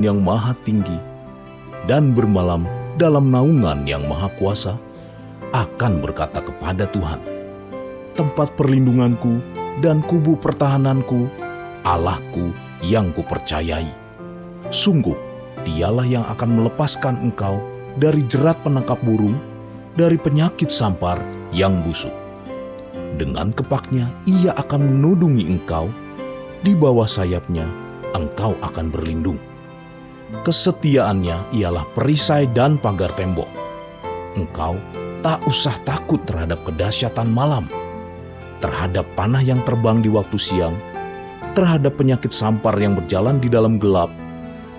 yang maha tinggi dan bermalam dalam naungan yang maha kuasa akan berkata kepada Tuhan, tempat perlindunganku dan kubu pertahananku, Allahku yang kupercayai. Sungguh, dialah yang akan melepaskan engkau dari jerat penangkap burung, dari penyakit sampar yang busuk. Dengan kepaknya ia akan menudungi engkau, di bawah sayapnya engkau akan berlindung. Kesetiaannya ialah perisai dan pagar tembok. Engkau tak usah takut terhadap kedahsyatan malam, terhadap panah yang terbang di waktu siang, terhadap penyakit sampar yang berjalan di dalam gelap,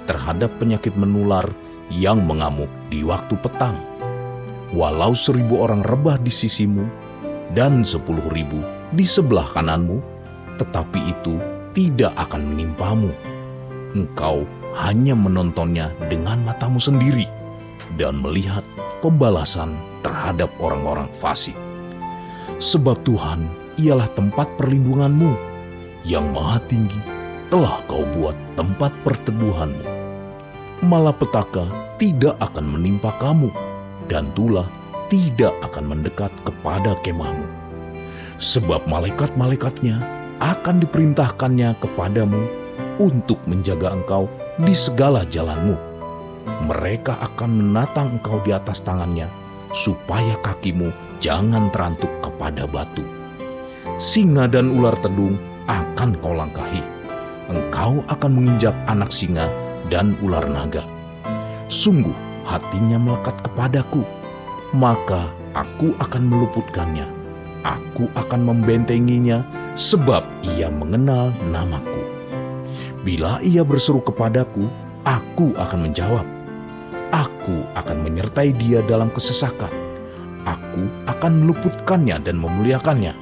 terhadap penyakit menular yang mengamuk di waktu petang. Walau 1.000 orang rebah di sisimu dan 10.000 di sebelah kananmu, tetapi itu tidak akan menimpamu. Engkau hanya menontonnya dengan matamu sendiri dan melihat pembalasan terhadap orang-orang fasik. Sebab Tuhan ialah tempat perlindunganmu, yang maha tinggi telah kau buat tempat perteduhanmu. Malapetaka tidak akan menimpa kamu, dan tulah tidak akan mendekat kepada kemahmu. Sebab malaikat-malaikatnya akan diperintahkannya kepadamu untuk menjaga engkau di segala jalanmu. Mereka akan menatang engkau di atas tangannya, supaya kakimu jangan terantuk kepada batu. Singa dan ular tedung akan kau langkahi. Engkau akan menginjak anak singa dan ular naga. Sungguh hatinya melekat kepadaku, maka aku akan meluputkannya. Aku akan membentenginya, sebab ia mengenal namaku. Bila ia berseru kepadaku, aku akan menjawab. Aku akan menyertai dia dalam kesesakan. Aku akan meluputkannya dan memuliakannya.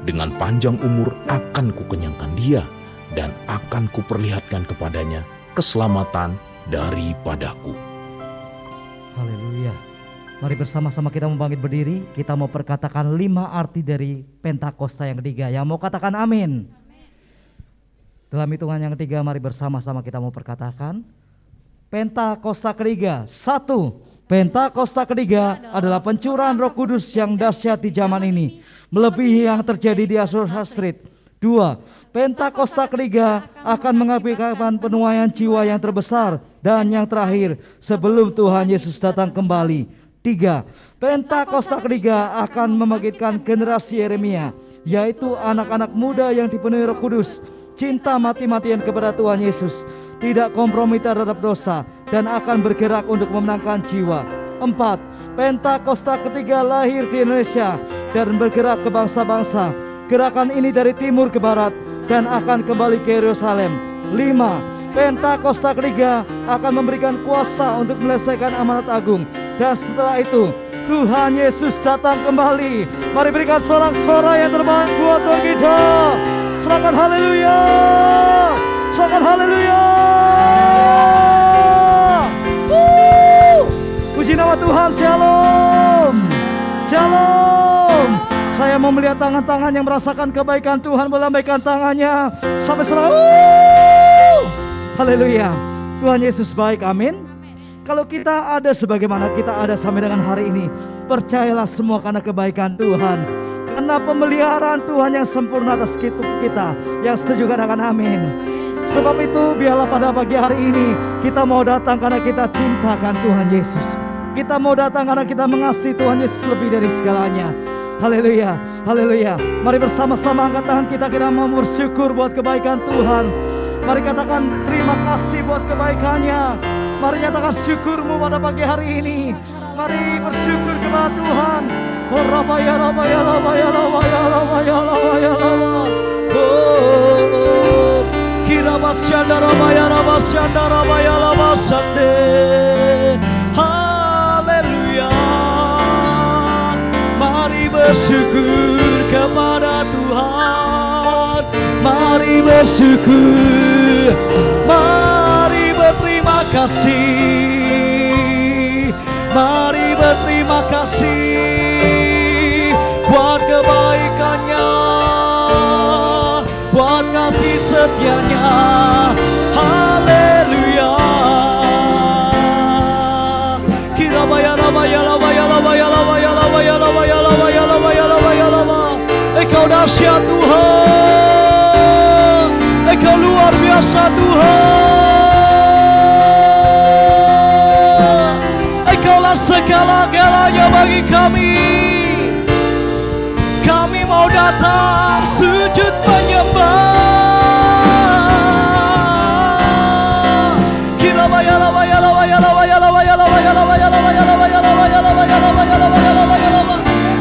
Dengan panjang umur akan kukenyangkan dia, dan akan kuperlihatkan kepadanya keselamatan daripadaku. Haleluya. Mari bersama-sama kita mau bangkit berdiri. Kita mau perkatakan 5 arti dari Pentakosta yang ketiga. Yang mau katakan amin. Dalam hitungan yang ketiga, mari bersama-sama kita mau perkatakan Pentakosta ketiga. 1. Pentakosta ketiga adalah pencurahan Roh Kudus yang dahsyat di zaman ini, melebihi yang terjadi di Azusa Street. 2. Pentakosta ketiga akan mengakibatkan penuaian jiwa yang terbesar dan yang terakhir sebelum Tuhan Yesus datang kembali. 3. Pentakosta ketiga akan membangkitkan generasi Yeremia, yaitu anak-anak muda yang dipenuhi Roh Kudus, cinta mati-matian kepada Tuhan Yesus, tidak kompromi terhadap dosa, dan akan bergerak untuk memenangkan jiwa. 4. Pentakosta ketiga lahir di Indonesia dan bergerak ke bangsa-bangsa. Gerakan ini dari timur ke barat dan akan kembali ke Yerusalem. 5. Pentakosta ketiga akan memberikan kuasa untuk menyelesaikan amanat agung. Dan setelah itu Tuhan Yesus datang kembali. Mari berikan sorak-sorai yang terbaik buat Tuhan kita. Serahkan haleluya. Serahkan haleluya. Puji nama Tuhan. Shalom. Shalom. Saya mau melihat tangan-tangan yang merasakan kebaikan Tuhan melambaikan tangannya sampai serah. Haleluya. Tuhan Yesus baik, amin. Kalau kita ada sebagaimana kita ada sampai dengan hari ini, percayalah semua karena kebaikan Tuhan, karena pemeliharaan Tuhan yang sempurna atas hidup kita. Yang setuju katakan amin. Sebab itu biarlah pada pagi hari ini kita mau datang karena kita cintakan Tuhan Yesus. Kita mau datang karena kita mengasihi Tuhan Yesus lebih dari segalanya. Haleluya, haleluya. Mari bersama-sama angkat tangan kita mau bersyukur buat kebaikan Tuhan. Mari katakan terima kasih buat kebaikannya. Mari nyatakan syukurmu pada pagi hari ini. Mari bersyukur kepada Tuhan. Oh Rabba ya Rabba ya Rabba ya Rabba ya Rabba ya Rabba ya Rabba. Oh kira basyanda Rabba ya Rabba syanda Rabba ya Rabba sande. Haleluya. Mari bersyukur kepada Tuhan. Mari bersyukur. Mari berterima kasih. Mari berterima kasih buat kebaikannya, buat kasih setianya. Haleluya. Engkau dahsyat Tuhan, Engkau luar biasa Tuhan. Engkaulah segala-galanya bagi kami. Kami mau datang sujud menyembah.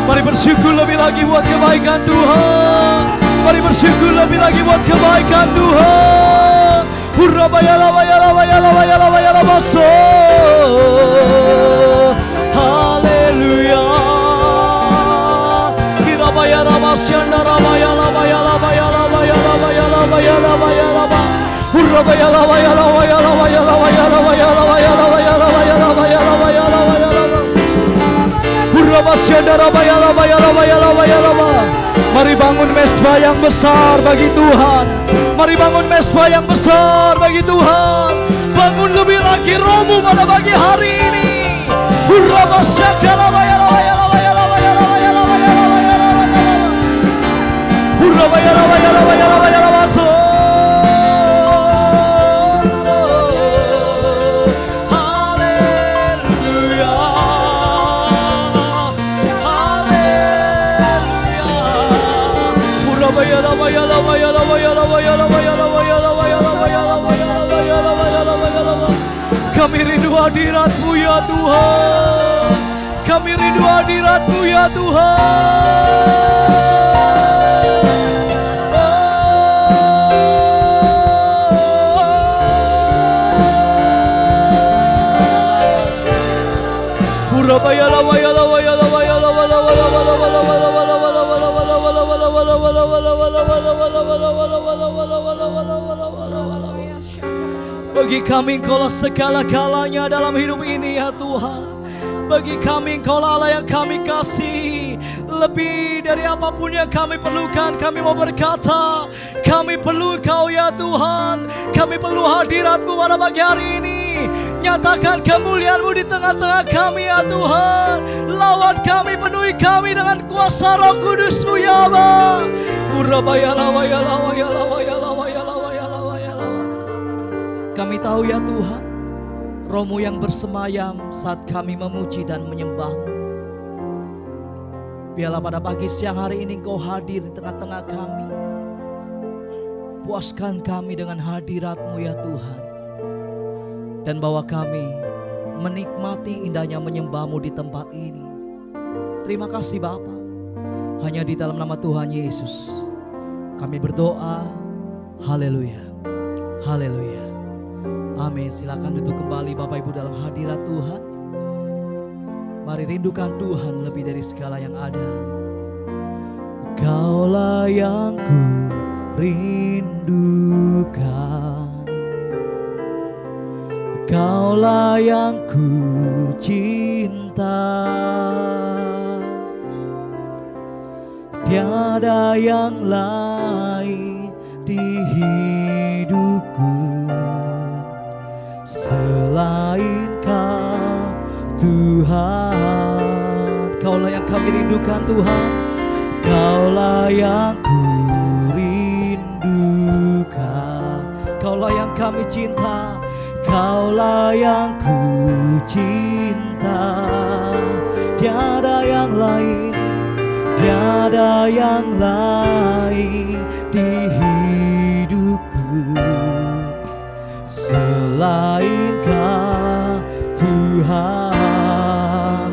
Mari bersyukur lebih lagi buat kebaikan Tuhan. Mari bersyukur lebih lagi buat kebaikan Tuhan. Haleluya. Mari bangun mesbah yang besar bagi Tuhan. Mari bangun mesbah yang besar bagi Tuhan. Bangun lebih lagi rohmu pada pagi hari ini. Kami rindu hadirat-Mu ya Tuhan. Kami rindu hadirat-Mu ya Tuhan. Bagi kami Engkaulah segala-galanya dalam hidup ini ya Tuhan. Bagi kami Engkaulah Allah yang kami kasih. Lebih dari apapun yang kami perlukan, kami mau berkata, kami perlu Engkau ya Tuhan. Kami perlu hadirat-Mu pada pagi hari ini. Nyatakan kemuliaan-Mu di tengah-tengah kami ya Tuhan. Lawan kami, penuhi kami dengan kuasa Roh Kudus-Mu ya Allah. Kami tahu ya Tuhan, Roh-Mu yang bersemayam saat kami memuji dan menyembah-Mu. Biarlah pada pagi siang hari ini Engkau hadir di tengah-tengah kami. Puaskan kami dengan hadirat-Mu ya Tuhan. Dan bawa kami menikmati indahnya menyembah-Mu di tempat ini. Terima kasih Bapa. Hanya di dalam nama Tuhan Yesus kami berdoa. Haleluya. Haleluya. Amin. Silakan duduk kembali Bapak Ibu dalam hadirat Tuhan. Mari rindukan Tuhan lebih dari segala yang ada. Kaulah yang ku rindukan, Kaulah yang ku cinta. Tiada yang lain di hidupku selain Kau Tuhan. Kaulah yang kami rindukan Tuhan. Kaulah yang ku rindukan, Kaulah yang kami cinta, Kaulah yang ku cinta. Tiada yang lain, tiada yang lain di hidupku selain Kau Tuhan.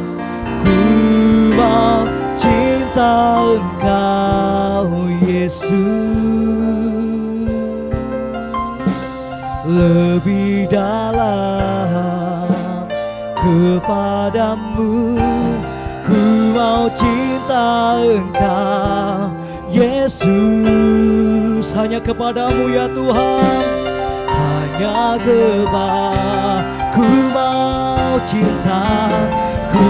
Ku mau cinta Engkau Yesus lebih dalam kepadamu. Ku mau cinta Engkau Yesus, hanya kepadamu ya Tuhan. Hanya kepadamu ku mau cinta, ku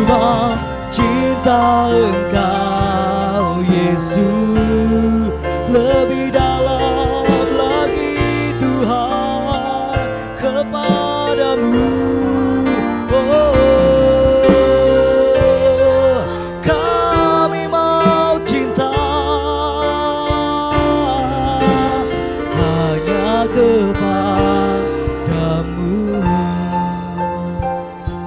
mau cinta Engkau Yesus lebih dalam lagi Tuhan kepadamu. Oh, kami mau cinta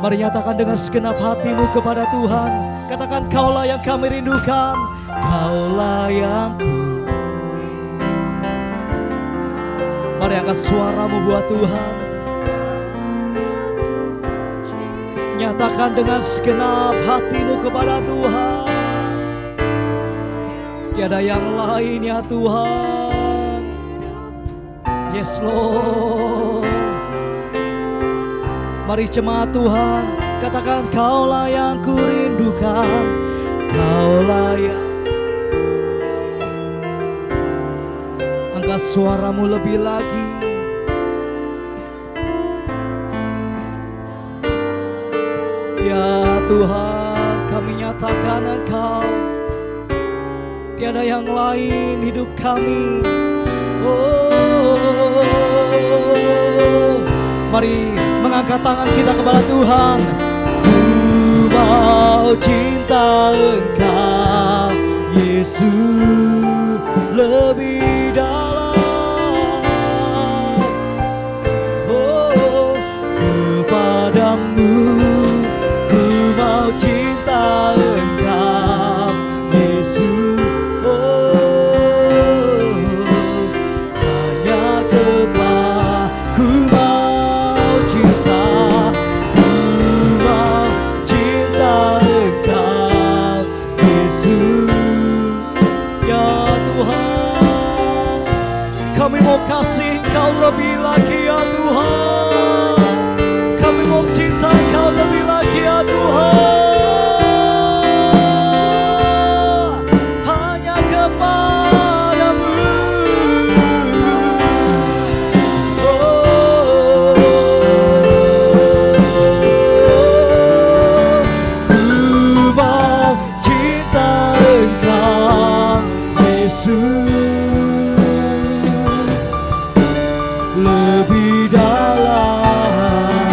Mari nyatakan dengan segenap hatimu kepada Tuhan. Katakan, Kaulah yang kami rindukan, Kaulah yang ku. Mari angkat suaramu buat Tuhan. Nyatakan dengan segenap hatimu kepada Tuhan. Tiada yang lain ya Tuhan. Yes Lord. Mari jemaat Tuhan, katakan, Kaulah yang ku rindukan, Kaulah yang. Angkat suaramu lebih lagi. Ya Tuhan, kami nyatakan Engkau, tiada yang lain hidup kami. Mari mengangkat tangan kita kepada Tuhan. Ku mau cinta Engkau, Yesus, lebih dalam. Kepadamu ku mau cinta Engkau, Yesus. Hanya kepadaku mau cinta, ku mau cinta Engkau, Yesus. Ya Tuhan, kami mau kasih Engkau lebih lagi ya Tuhan. Kami mau cinta Engkau lebih lagi ya Tuhan. Hanya kepadamu. Ku mau cinta Engkau, Yesus, lebih dalam.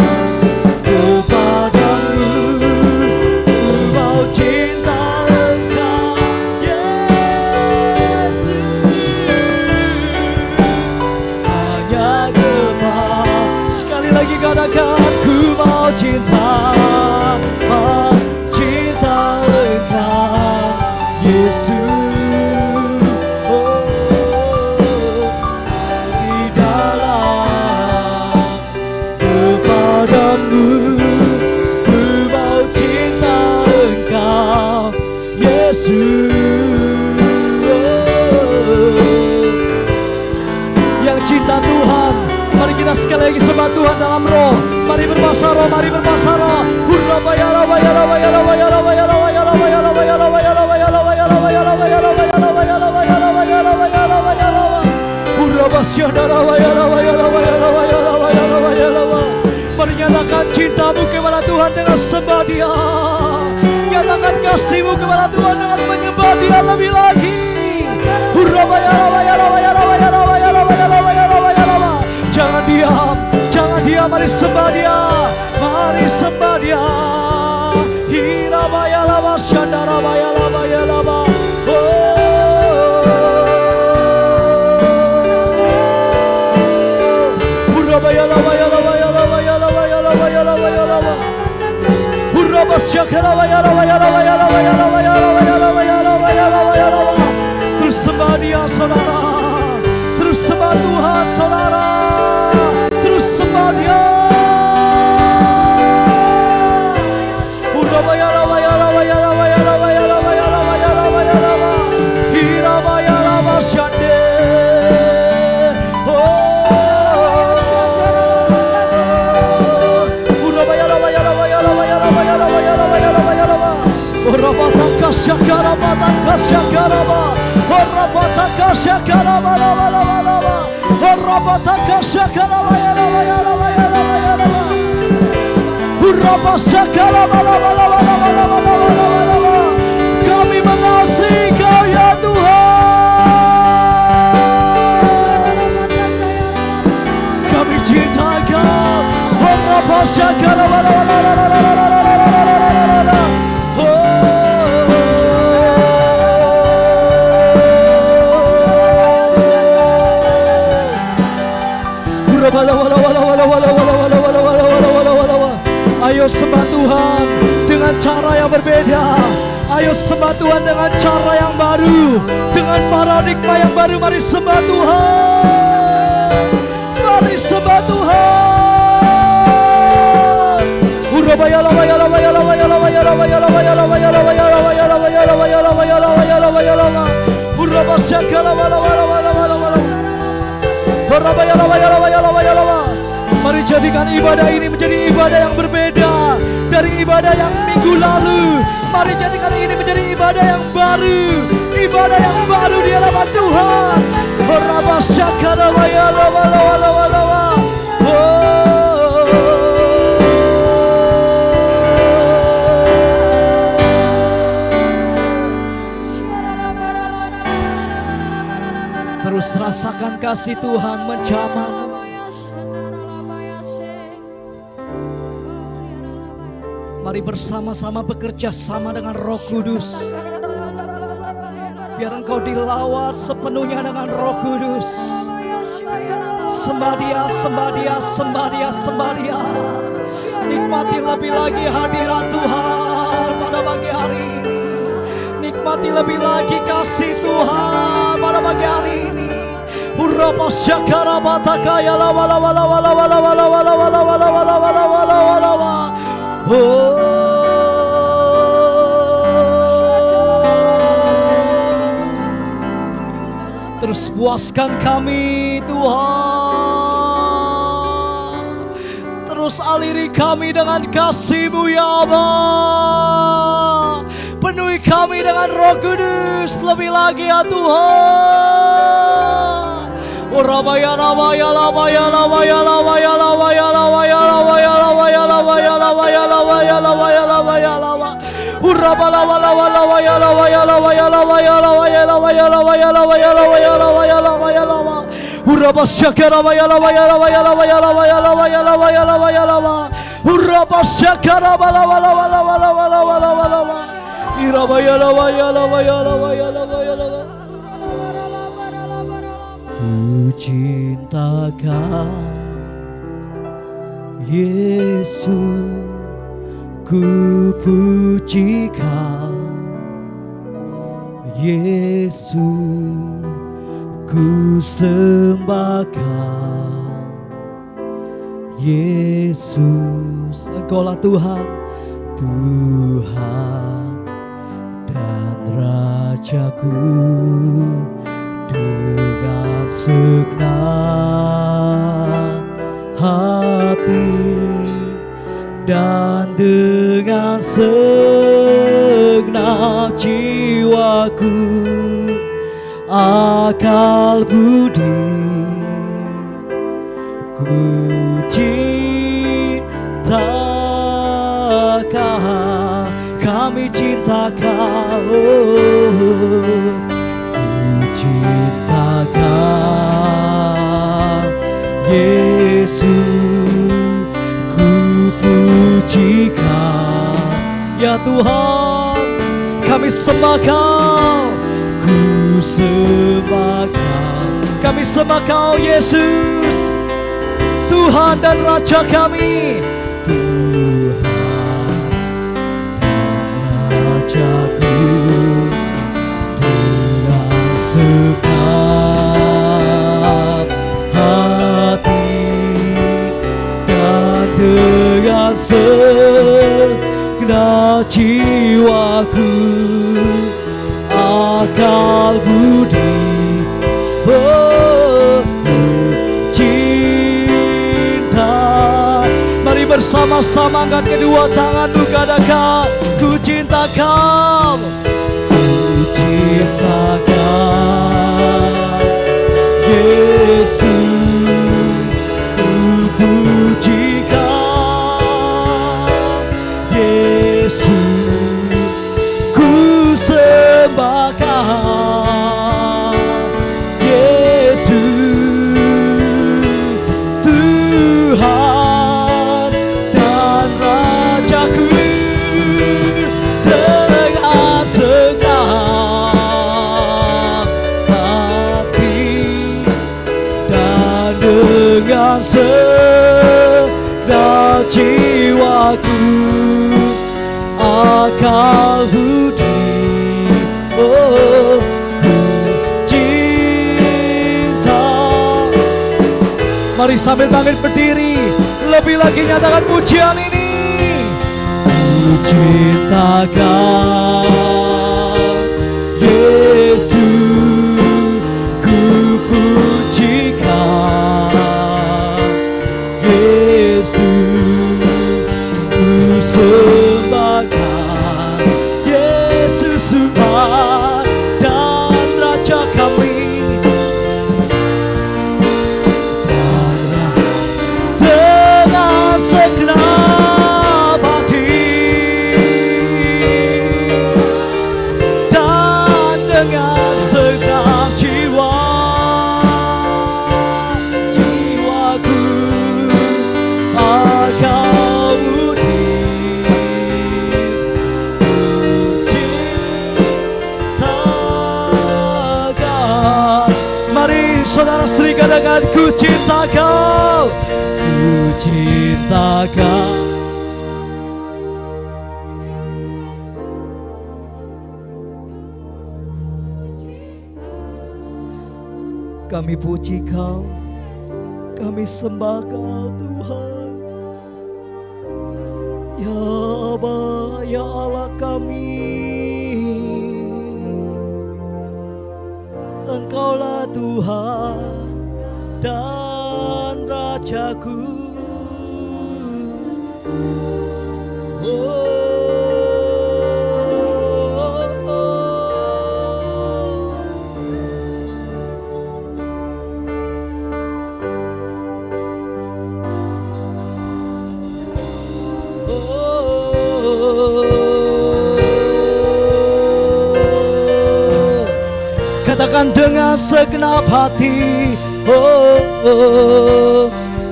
Kepadamu ku mau cinta Engkau, Yesus. Hanya kepadamu. Sekali lagi katakan, ku mau cinta, cinta Engkau, Yesus. Kepadamu ku mau cinta Engkau, Yesus. Yang cinta Tuhan, mari kita sekali lagi sembah Tuhan dalam roh. Mari berbahasa roh, mari berbahasa roh. Mari nyatakan cintamu kepada Tuhan dengan sembah Dia. Nyatakan kasihmu kepada Tuhan dengan menyembah Dia lebih lagi. Jangan diam, jangan diam, mari sembah Dia, mari sembah Dia. Hirabayalaba, shandarabayalabayalaba. Terus sembah Dia saudara, terus sembah Tuhan saudara, terus sembah Dia. Kami mengasihi Kau ya Tuhan, kami cinta Kau. Ayo sembah yang berbeda. Ayo sembah Tuhan dengan cara yang baru, dengan paradigma yang baru. Mari sembah Tuhan. Mari sembah Tuhan. Mari jadikan ibadah ini menjadi ibadah yang berbeda dari ibadah yang minggu lalu. Mari jadikan ini menjadi ibadah yang baru, ibadah yang baru di hadapan Tuhan. Terus rasakan kasih Tuhan menjamahmu. Mari bersama-sama bekerja sama dengan Roh Kudus. Biar engkau dilawat sepenuhnya dengan Roh Kudus. Sembah Dia, sembah Dia, sembah Dia, sembah Dia. Nikmati lebih lagi hadirat Tuhan pada pagi hari ini. Nikmati lebih lagi kasih Tuhan pada pagi hari ini. Urapa syakara batakaya la wala wala wala wala wala wala wala wala wala wala wala wala wala. Terus puaskan kami Tuhan. Terus aliri kami dengan kasih-Mu ya Allah. Penuhi kami dengan Roh Kudus lebih lagi ya Tuhan. Urabaya labaya labaya labaya labaya labaya labaya labaya labaya labaya labaya labaya labaya labaya labaya. Urabala wala wala waya labaya labaya labaya labaya labaya labaya labaya labaya labaya labaya labaya. Urabasyakara labaya labaya labaya labaya labaya labaya labaya labaya labaya. Urabasyakara wala wala wala wala wala wala wala. Irabaya labaya labaya labaya labaya labaya. Ku cinta Kau Yesus, ku puji Kau Yesus, ku sembah Kau Yesus. Engkaulah Tuhan, Tuhan dan Rajaku. Dengan segenap hati dan dengan segenap jiwaku, akal budi, ku cinta Kau, kami cinta Kau. Cinta Kau Yesus, ku puji Kau ya Tuhan. Kami sembah Kau, ku sembah Kau. Kami sembah Kau Yesus, Tuhan dan Raja kami. Tuhan dan Rajaku. Segenap hati dan dengan segenap jiwaku, akal budi, cinta. Mari bersama-sama angkat kedua tangan, katakan ku cinta Kau. Cinta Kau Yesus, ku puji Kau Yesus, ku sembah Kau Yesus, Tuhan dan Rajaku. Dengan segenap hati dan Mari sambil bangkit berdiri, lebih lagi nyatakan pujian ini. Ku cinta Kau, Yesus, ku puji Kau, Yesus, ku sembahkan, Yesus Tuhan dan Raja kami. Dengan segenap hati dan dengan segenap jiwa, jiwaku akan cintakan. Mari saudara serikan dengan ku cinta Kau, ku cinta Kau. Kami puji Kau, kami sembah Kau Tuhan. Ya Aba, ya Allah kami, Engkaulah Tuhan dan Rajaku. Katakan dengan segenap hati,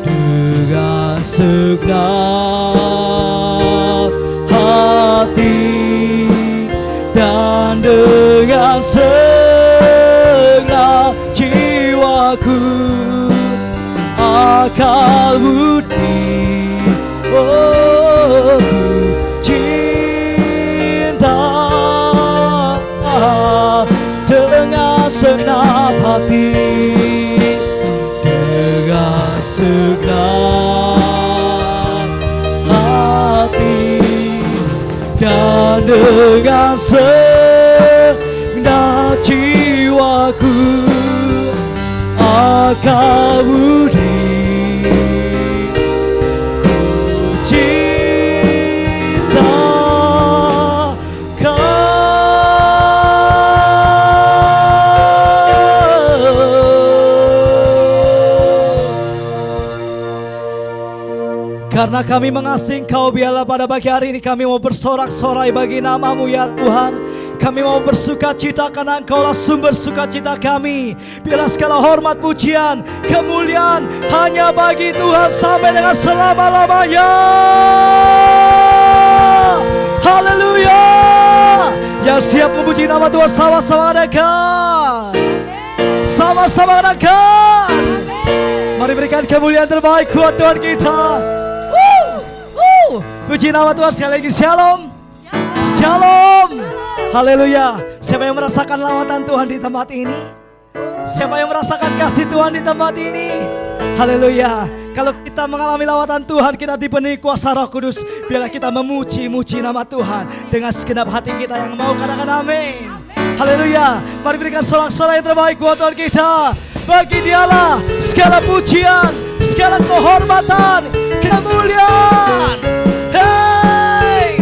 dengan segenap hati dan dengan segenap jiwaku akal budi, ku cinta dengan segenap hati, dengan segenap hati dan dengan segenap jiwaku akal budi, ku cinta Kau. Karena kami mengasihi Kau, biarlah pada pagi hari ini kami mau bersorak-sorai bagi nama-Mu ya Tuhan. Kami mau bersuka cita karena Engkaulah sumber sukacita kami. Biarlah segala hormat, pujian, kemuliaan hanya bagi Tuhan sampai dengan selama-lamanya. Haleluya. Yang siap memuji nama Tuhan sama-sama adakan. Sama-sama adakan. Mari berikan kemuliaan terbaik buat Tuhan kita. Puji nama Tuhan sekali lagi. Shalom. Shalom. Haleluya. Siapa yang merasakan lawatan Tuhan di tempat ini? Siapa yang merasakan kasih Tuhan di tempat ini? Haleluya. Kalau kita mengalami lawatan Tuhan, kita dipenuhi kuasa Roh Kudus, biarlah kita memuji-muji nama Tuhan dengan segenap hati kita yang mau katakan amin. Haleluya. Mari berikan sorak-sorai yang terbaik buat Tuhan kita. Bagi Dialah segala pujian, segala kehormatan, kemuliaan. Hey,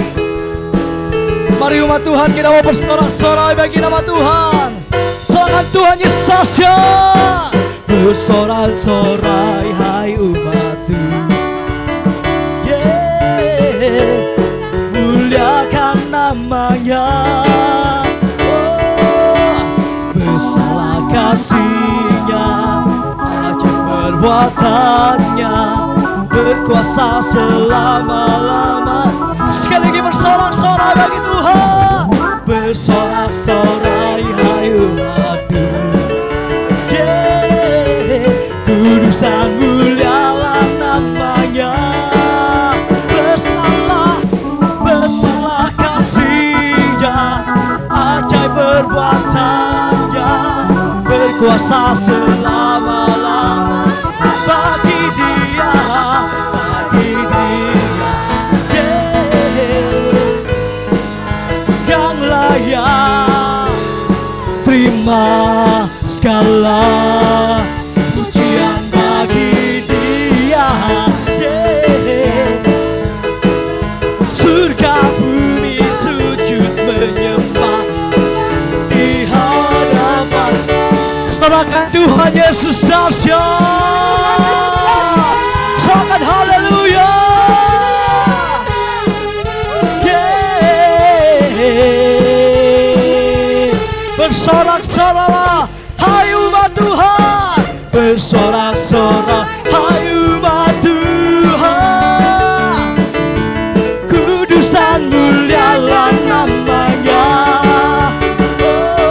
mari umat Tuhan kita mau bersorak-sorai bagi nama Tuhan. Sorakan Tuhan Yesus dahsyat. Bersorak-sorai hai umat Tuhan. Yeah, muliakan namanya. Besarlah kasih-Nya, ajaib perbuatannya, berkuasa selama-lama. Sekali lagi bersorak-sorai bagi Tuhan. Bersorak-sorai hai umat Tuhan. Yeah, kudus dan mulialah namanya. Besarlah kasih-Nya, ajaib perbuatannya, berkuasa selama-lamanya. Bagi Sorakan Tuhan Yesus dahsyat. Sorakan haleluya. Bersorak-soraklah hai umat Tuhan. Bersorak-sorak hai umat Tuhan. Kudus dan mulialah namanya.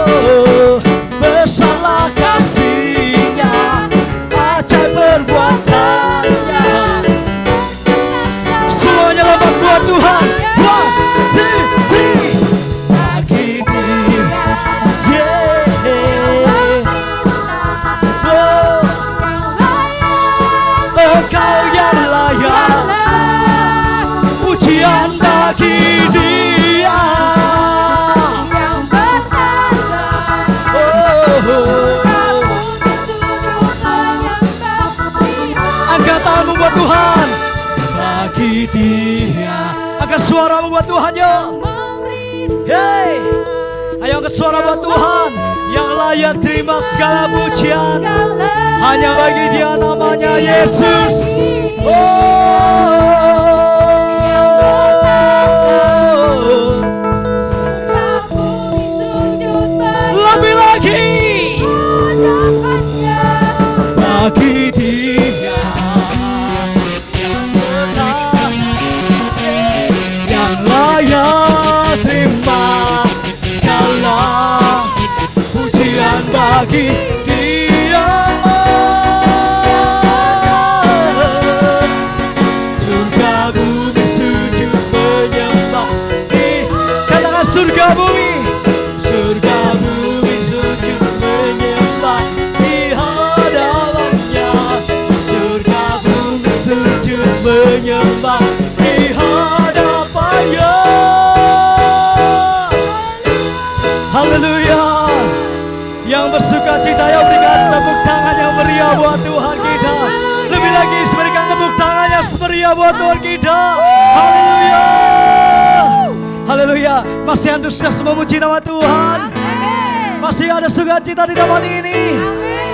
Oh, besarlah kasih-Nya, ajaib perbuatan-Nya. Semuanya lembut buat Tuhan. One, two, three. Bagi Dia, Engkau yang layak pujian bagi Dia. Angkat tanganmu buat Tuhan. Bagi Dia. Angkat suaramu buat Tuhan yuk. Hey, ayo angkat suara buat Tuhan. Yang layak terima segala pujian hanya bagi Dia, namanya Yesus. Lebih lagi bagi Dia yang benar, yang layak terima segala pujian bagi Dia. Surga bumi sujud menyembah. Katakan surga bumi. Surga bumi sujud menyembah di hadapan-Nya. Surga bumi sujud menyembah di hadapan-Nya. Haleluya. Yang bersuka cita, yang berikan tepuk tangan yang meriah buat Tuhan kita. Lebih lagi berikan tepuk tangan yang meriah buat Tuhan kita. Haleluya. Haleluya. Masih antusias memuji nama Tuhan. Masih ada sukacita di tempat ini.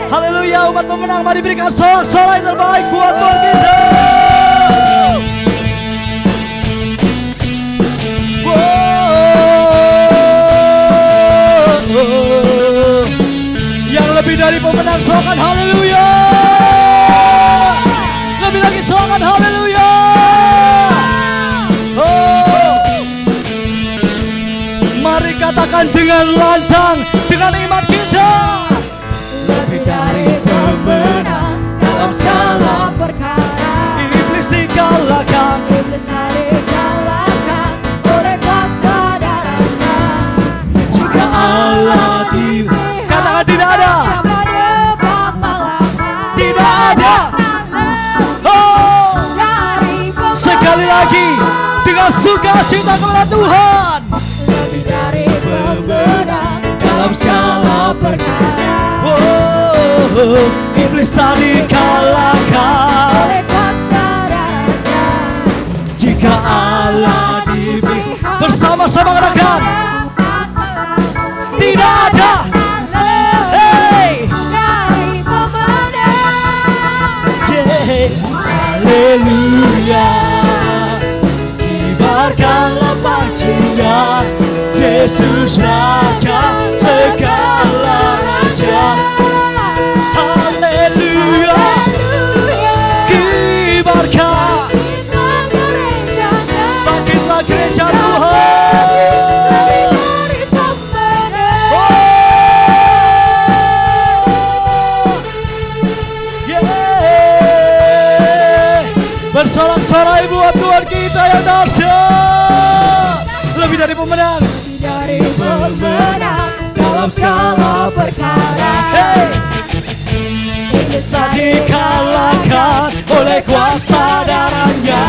Haleluya. Umat pemenang, mari berikan sorak-sorai terbaik buat Tuhan kita. Yang lebih dari pemenang, sorakan haleluya. Lebih lagi sorakan haleluya. Mari katakan dengan lantang, dengan iman kita. Lebih dari pemenang dalam segala perkara. Iblis dikalahkan, Iblis dikalahkan oleh kuasa darah-Nya. jika Allah di katakan tidak ada. Siapa dapat mengalahkan? Tidak ada. Oh, Dari pemenang. sekali lagi dengan sukacita kepada Tuhan. Lebih dari pemenang dalam segala perkara. Oh, iblis tadi kalahkan Oleh kuasa darah-Nya. jika Allah di bersama-sama katakan tidak ada. Hey, Dari pemenang. yeah. Haleluya. Kibarkanlah pancinya, Yesus Raja segala raja. Haleluya. Kibarkan, bangkitlah gereja Tuhan. Yeah. Bersorak-sorai buat Tuhan kita yang dahsyat. Lebih dari pemenang. Dari pemenang dalam segala perkara. Hey. Iblis tadi dikalahkan oleh kuasa darah-Nya.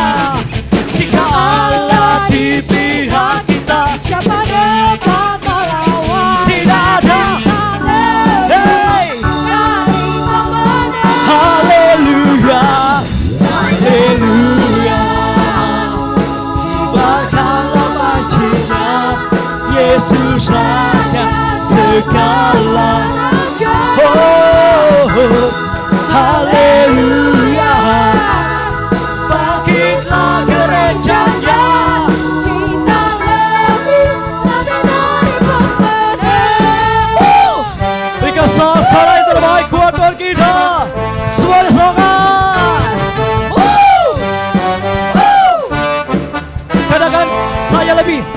Jika Allah di pihak kita, Siapa dapat melawan? tidak ada. Hey. Dari pemenang. Haleluya. Haleluya. Kibarkanlah pancinya, Yesus Raja segala. Oh, haleluya. Bangkitlah gerejanya, Kita lebih dari pemenang. berikan sorak-sorai yang terbaik buat Tuhan kita. Semuanya sorak. Katakan,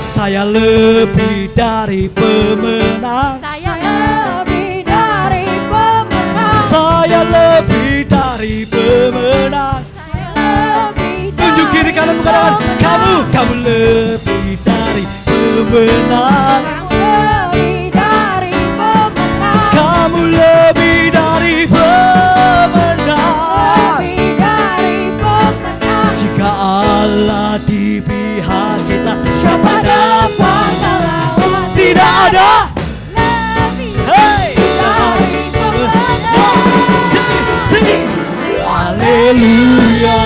saya lebih dari pemenang. Saya lebih dari pemenang. Saya lebih dari pemenang. Saya lebih Tunjuk kiri kanan katakan, kamu lebih dari pemenang. lebih dari pemenang. Kamu lebih dari pemenang. Lebih dari pemenang. Jika Allah di pihak kita, Siapa dapat melawan? tidak ada. Lebih Hey, dari pemenang. tinggi. Haleluya.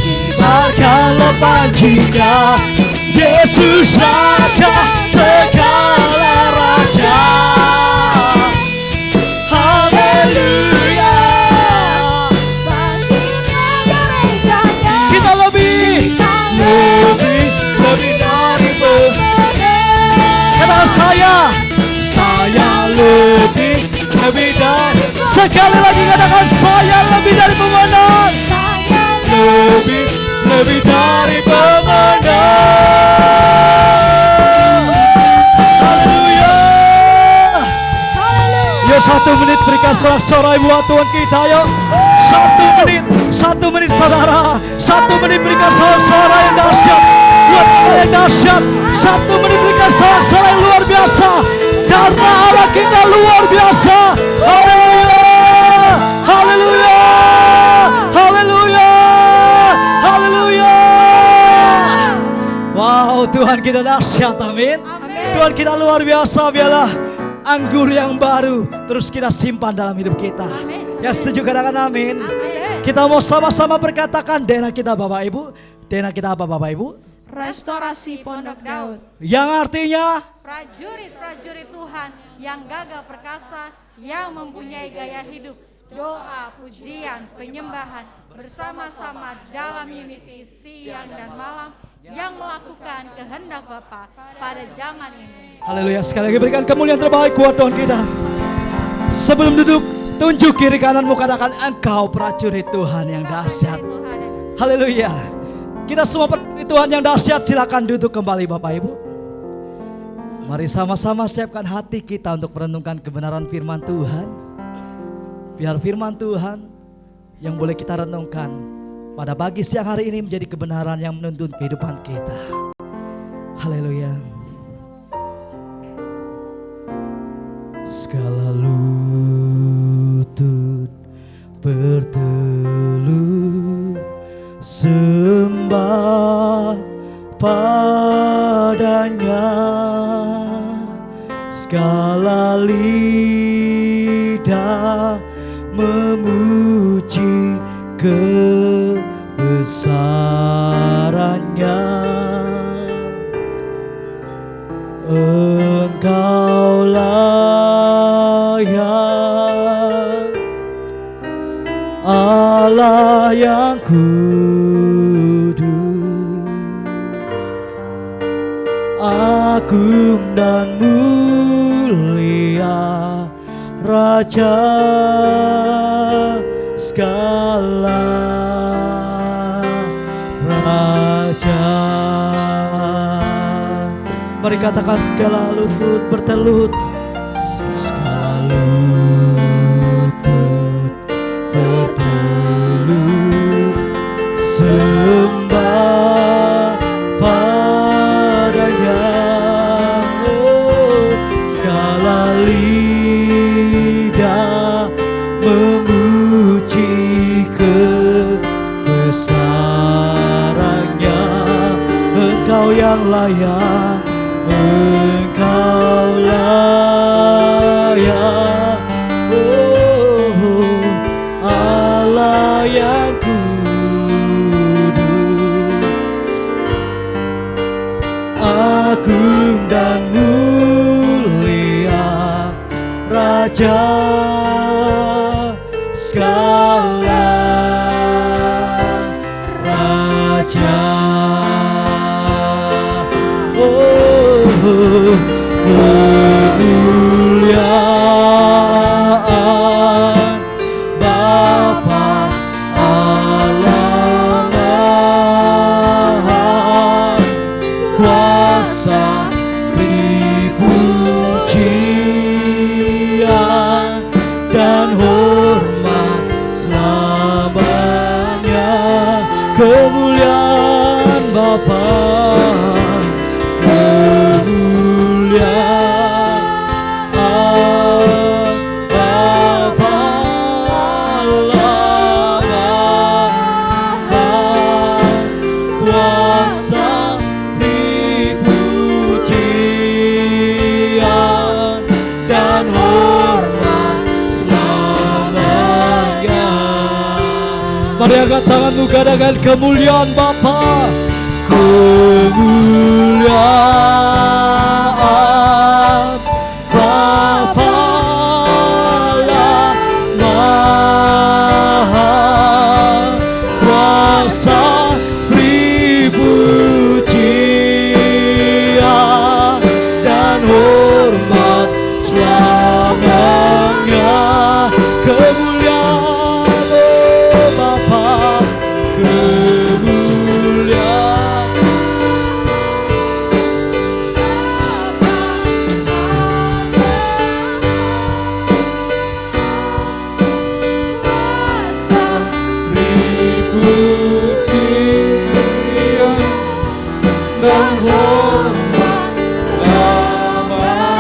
Kibarkanlah pancinya, Yesus Raja segala raja. Haleluya. Bangkitlah gerejanya. Kita lebih dari pemenang. Kata saya lebih dari. Sekali lagi katakan, saya lebih dari pemenang. Saya Lebih dari pemenang. Haleluya. Yo, 1 menit berikan sorak-sorai buat Tuhan kita, yo. 1 menit saudara. 1 menit berikan sorak-sorai yang dahsyat buat Allah yang dahsyat. 1 menit berikan sorak-sorai yang luar biasa, karena Allah kita luar biasa. Haleluya. Haleluya. Haleluya. Haleluya. Wow, Tuhan kita dahsyat, amin. Tuhan kita luar biasa. Biarlah anggur yang baru terus kita simpan dalam hidup kita. Yang setuju katakan amin. Kita mau sama-sama berkatakan dena kita Bapak Ibu. Dena kita apa Bapak Ibu? Restorasi Pondok Daud. Yang artinya Prajurit-prajurit Tuhan yang gagah perkasa, yang mempunyai gaya hidup, doa, pujian, penyembahan, bersama-sama dalam unity siang dan malam, yang melakukan kehendak Bapa pada zaman ini. haleluya. Sekali lagi berikan kemuliaan terbaik buat Tuhan kita. Sebelum duduk, tunjuk kiri kananmu, katakan engkau prajurit Tuhan yang dahsyat. Tuhan yang Haleluya. Kita semua prajurit Tuhan yang dahsyat, silakan duduk kembali Bapak Ibu. Mari sama-sama siapkan hati kita untuk merenungkan kebenaran firman Tuhan. Biar firman Tuhan yang boleh kita renungkan pada pagi siang hari ini menjadi kebenaran yang menuntun kehidupan kita. Haleluya. Segala lutut bertelut sembah padanya, segala lidah memuji kebesarannya. Engkau layak, Allah yang kudus, agung dan mulia, Raja segala raja. Mari katakan segala lutut bertelut, segala lutut bertelut sembah padanya. Oh, segala lidah memuji kebesarannya. Engkau yang layak, Engkau layak, oh Allah yang kudus, agung dan mulia, Raja Raja. Oh, kemuliaan Bapa Allah, kuasa pujian dan hormat selamanya. Kemuliaan Bapa, kemuliaan Bapa Allah, kuasa pujian dan hormat selamanya. Mari angkat tanganmu, katakan kemuliaan Bapa, kemuliaan Bapa Allah Maha Kuasa, beri pujian dan hormat selamanya. Kemuliaan Bapa, kemuliaan beri pujian dan hormat selamanya.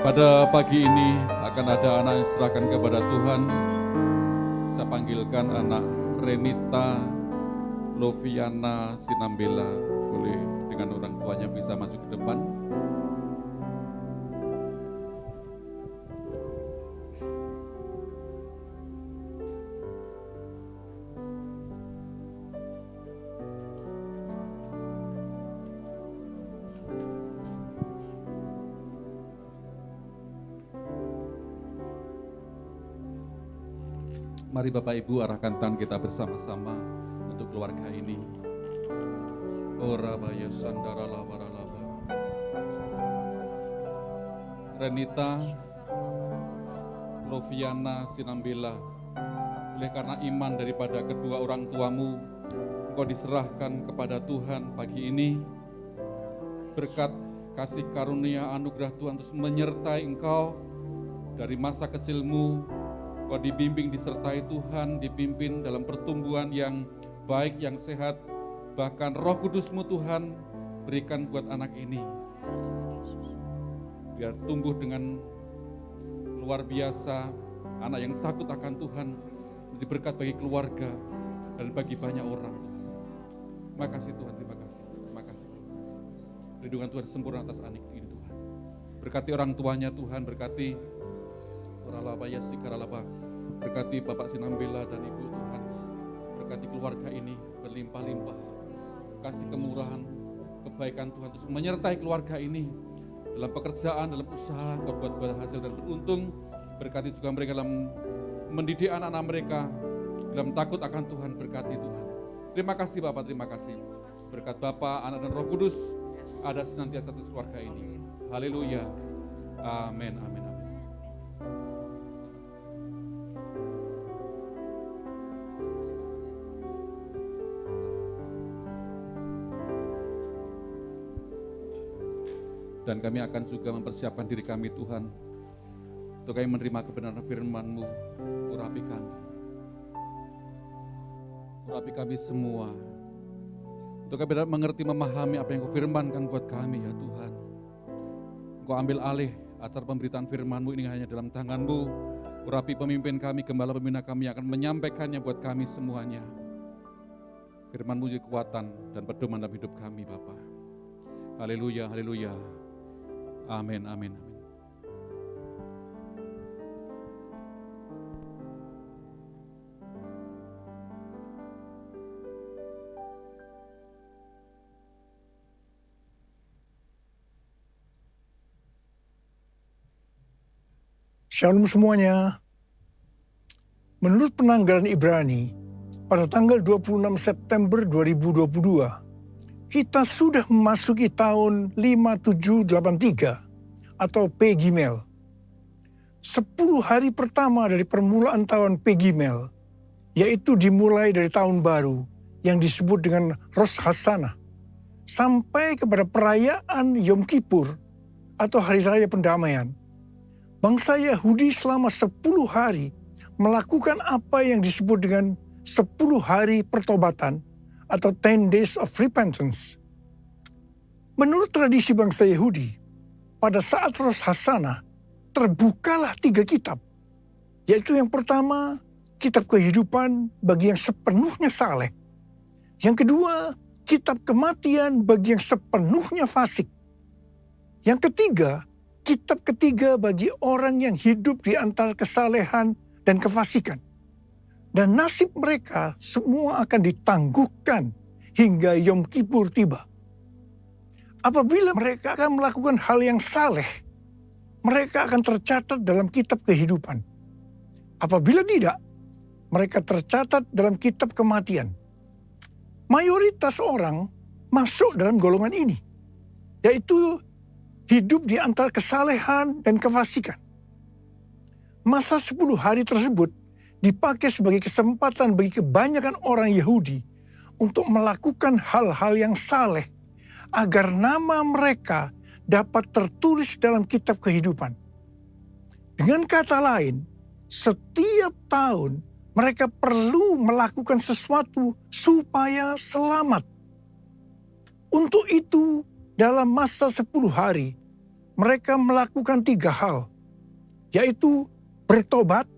Pada pagi ini akan ada anak yang serahkan kepada Tuhan. Saya panggilkan anak Renita Loviana Sinambela. Boleh dengan orang tuanya bisa masuk ke depan. Mari Bapak Ibu arahkan tangan kita bersama-sama untuk keluarga ini. Ora baya sandara lava lava. Renita Loviana Sinambela, oleh karena iman daripada kedua orang tuamu, engkau diserahkan kepada Tuhan pagi ini. Berkat kasih karunia anugerah Tuhan terus menyertai engkau dari masa kecilmu. Kau dibimbing, disertai Tuhan, dipimpin dalam pertumbuhan yang baik, yang sehat. Bahkan Roh Kudus-Mu Tuhan berikan buat anak ini. Biar tumbuh dengan luar biasa, anak yang takut akan Tuhan, menjadi berkat bagi keluarga dan bagi banyak orang. Terima kasih Tuhan, terima kasih. Terima kasih. Perlindungan Tuhan sempurna atas anak ini Tuhan. Berkati orang tuanya Tuhan, berkati berkati Bapak Sinambela dan Ibu Tuhan, berkati keluarga ini berlimpah-limpah, kasih kemurahan, kebaikan Tuhan terus menyertai keluarga ini dalam pekerjaan, dalam usaha, Kau buat berhasil dan beruntung. Berkati juga mereka dalam mendidik anak-anak mereka dalam takut akan Tuhan. Berkati Tuhan. Terima kasih Bapak, terima kasih. Berkat Bapa, Anak dan Roh Kudus ada senantiasa atas keluarga ini. Haleluya. Amin, amin, amin. Dan kami akan juga mempersiapkan diri kami Tuhan, untuk kami menerima kebenaran firman-Mu. Urapi kami. Urapi kami semua. Untuk kami dapat mengerti, memahami apa yang Kau firmankan buat kami ya Tuhan. Kau ambil alih acara pemberitaan firman-Mu ini hanya dalam tangan-Mu. Urapi pemimpin kami, gembala pembina kami yang akan menyampaikannya buat kami semuanya. Firman-Mu jadi kekuatan dan pedoman dalam hidup kami Bapa. Haleluya, haleluya. Amin, amin, amin. Shalom semuanya. Menurut penanggalan Ibrani, pada tanggal 26 September 2022, kita sudah memasuki tahun 5783 atau P Gimel. 10 hari pertama dari permulaan tahun P Gimel, yaitu dimulai dari tahun baru yang disebut dengan Rosh Hashanah, sampai kepada perayaan Yom Kippur atau Hari Raya Pendamaian. Bangsa Yahudi selama 10 hari melakukan apa yang disebut dengan 10 hari pertobatan atau 10 days of repentance. Menurut tradisi bangsa Yahudi, pada saat Rosh Hashanah terbukalah 3 kitab, yaitu yang pertama, kitab kehidupan bagi yang sepenuhnya saleh. Yang kedua, kitab kematian bagi yang sepenuhnya fasik. Yang ketiga, kitab ketiga bagi orang yang hidup di antara kesalehan dan kefasikan. Dan nasib mereka semua akan ditangguhkan hingga Yom Kippur tiba. Apabila mereka akan melakukan hal yang saleh, mereka akan tercatat dalam kitab kehidupan. Apabila tidak, mereka tercatat dalam kitab kematian. Mayoritas orang masuk dalam golongan ini, yaitu hidup di antara kesalehan dan kefasikan. Masa 10 hari tersebut dipakai sebagai kesempatan bagi kebanyakan orang Yahudi untuk melakukan hal-hal yang saleh agar nama mereka dapat tertulis dalam kitab kehidupan. Dengan kata lain, setiap tahun mereka perlu melakukan sesuatu supaya selamat. Untuk itu, dalam masa 10 hari, mereka melakukan 3 hal, yaitu bertobat,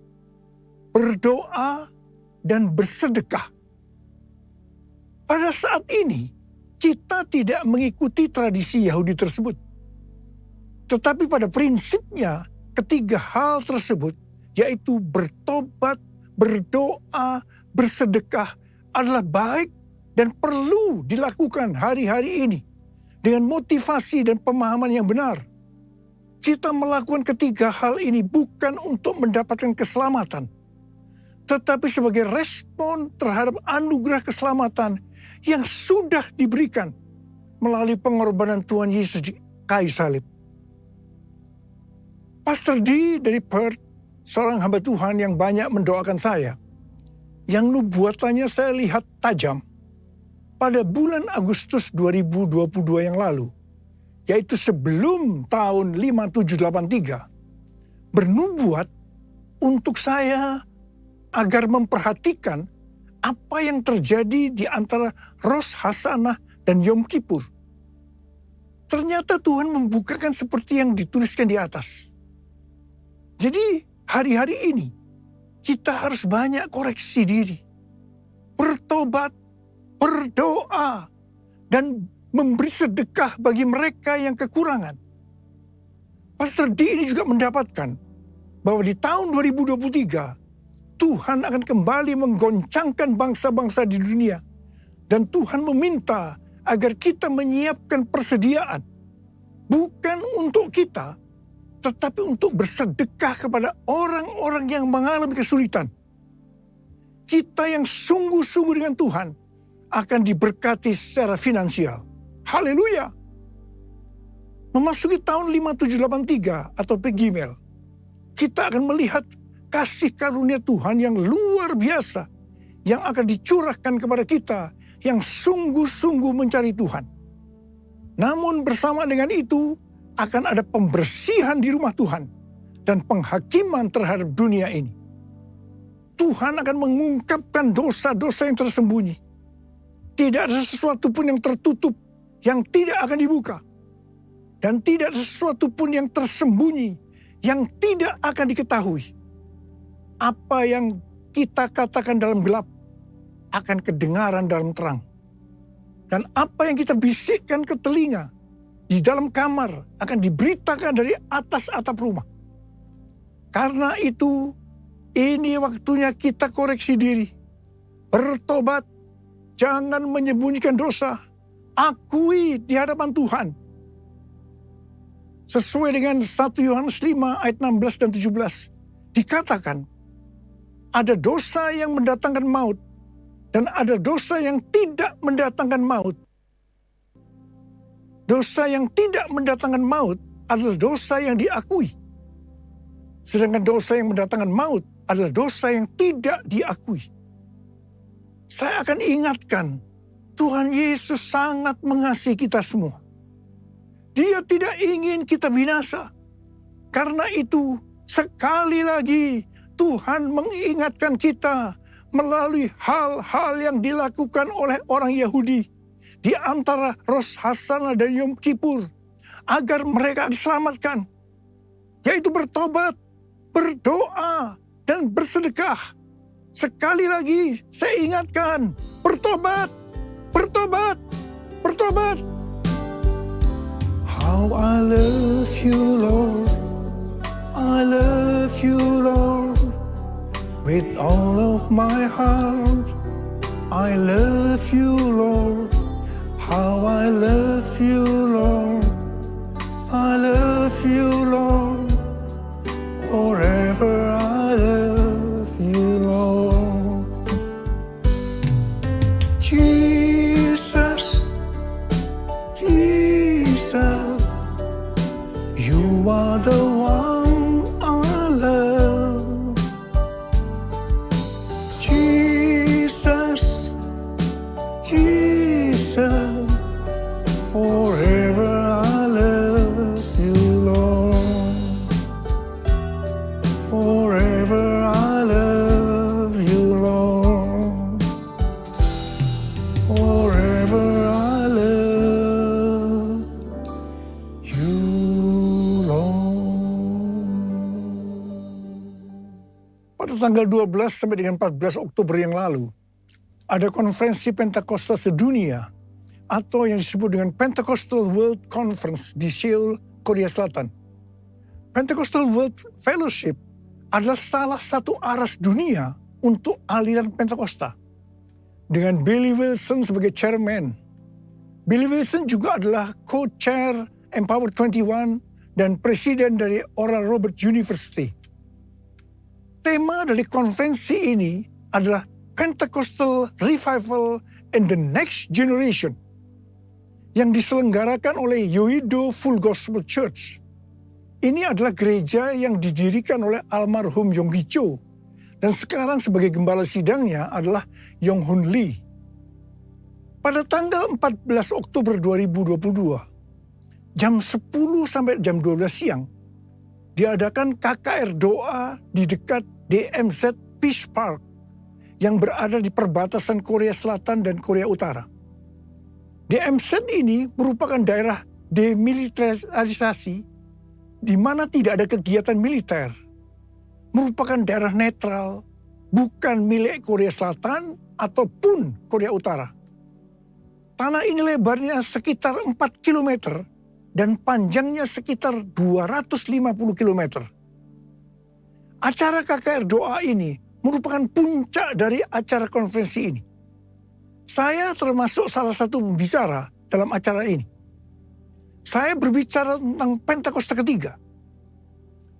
berdoa, dan bersedekah. Pada saat ini, kita tidak mengikuti tradisi Yahudi tersebut. Tetapi pada prinsipnya, ketiga hal tersebut, yaitu bertobat, berdoa, bersedekah, adalah baik dan perlu dilakukan hari-hari ini dengan motivasi dan pemahaman yang benar. Kita melakukan ketiga hal ini bukan untuk mendapatkan keselamatan, tetapi sebagai respon terhadap anugerah keselamatan yang sudah diberikan melalui pengorbanan Tuhan Yesus di kayu salib. Pastor D dari Perth, seorang hamba Tuhan yang banyak mendoakan saya, yang nubuatannya saya lihat tajam pada bulan Agustus 2022 yang lalu, yaitu sebelum tahun 5783, bernubuat untuk saya agar memperhatikan apa yang terjadi di antara Rosh Hashanah dan Yom Kippur. Ternyata Tuhan membukakan seperti yang dituliskan di atas. Jadi hari-hari ini kita harus banyak koreksi diri, bertobat, berdoa, dan memberi sedekah bagi mereka yang kekurangan. Pastor D ini juga mendapatkan bahwa di tahun 2023 Tuhan akan kembali menggoncangkan bangsa-bangsa di dunia. Dan Tuhan meminta agar kita menyiapkan persediaan. Bukan untuk kita, tetapi untuk bersedekah kepada orang-orang yang mengalami kesulitan. Kita yang sungguh-sungguh dengan Tuhan akan diberkati secara finansial. Haleluya! Memasuki tahun 5783 atau P Gimel, kita akan melihat kasih karunia Tuhan yang luar biasa yang akan dicurahkan kepada kita yang sungguh-sungguh mencari Tuhan. Namun bersama dengan itu akan ada pembersihan di rumah Tuhan dan penghakiman terhadap dunia ini. Tuhan akan mengungkapkan dosa-dosa yang tersembunyi. Tidak ada sesuatu pun yang tertutup yang tidak akan dibuka. Dan tidak ada sesuatu pun yang tersembunyi yang tidak akan diketahui. Apa yang kita katakan dalam gelap akan kedengaran dalam terang. Dan apa yang kita bisikkan ke telinga di dalam kamar akan diberitakan dari atas atap rumah. Karena itu, ini waktunya kita koreksi diri. Bertobat, jangan menyembunyikan dosa. Akui di hadapan Tuhan. Sesuai dengan 1 Yohanes 5 ayat 16 dan 17. Dikatakan, ada dosa yang mendatangkan maut, Dan ada dosa yang tidak mendatangkan maut. Dosa yang tidak mendatangkan maut adalah dosa yang diakui. Sedangkan dosa yang mendatangkan maut adalah dosa yang tidak diakui. Saya akan ingatkan, Tuhan Yesus sangat mengasihi kita semua. Dia tidak ingin kita binasa. Karena itu, sekali lagi Tuhan mengingatkan kita melalui hal-hal yang dilakukan oleh orang Yahudi di antara Rosh Hashanah dan Yom Kippur agar mereka diselamatkan, yaitu bertobat, berdoa, dan bersedekah. Sekali lagi saya ingatkan, bertobat, bertobat, bertobat. How I love you, Lord. I love you, Lord. With all of my heart, I love you, Lord. How I love you, Lord. I love you, Lord. Forever I love you, Lord. Jesus, Jesus, you are the one I love. Jesus, Jesus, forever I love you, Lord. Forever I love you, Lord. Forever I love you, Lord. Pada tanggal 12 sampai dengan 14 Oktober yang lalu, ada konferensi Pentakosta sedunia atau yang disebut dengan Pentecostal World Conference di Seoul, Korea Selatan. Pentecostal World Fellowship adalah salah satu aras dunia untuk aliran Pentakosta. Dengan Billy Wilson sebagai chairman. Billy Wilson juga adalah co-chair Empower 21 dan presiden dari Oral Roberts University. Tema dari konferensi ini adalah Pentecostal Revival in the Next Generation yang diselenggarakan oleh Yoido Full Gospel Church. Ini adalah gereja yang didirikan oleh almarhum Yong Gi Cho dan sekarang sebagai gembala sidangnya adalah Yong Hun Lee. Pada tanggal 14 Oktober 2022, jam 10 sampai jam 12 siang, diadakan KKR doa di dekat DMZ Peace Park yang berada di perbatasan Korea Selatan dan Korea Utara. DMZ ini merupakan daerah demilitarisasi di mana tidak ada kegiatan militer. Merupakan daerah netral, bukan milik Korea Selatan ataupun Korea Utara. Tanah ini lebarnya sekitar 4 km dan panjangnya sekitar 250 km. Acara KKR doa ini merupakan puncak dari acara konferensi ini. Saya termasuk salah satu pembicara dalam acara ini. Saya berbicara tentang Pentakosta ketiga.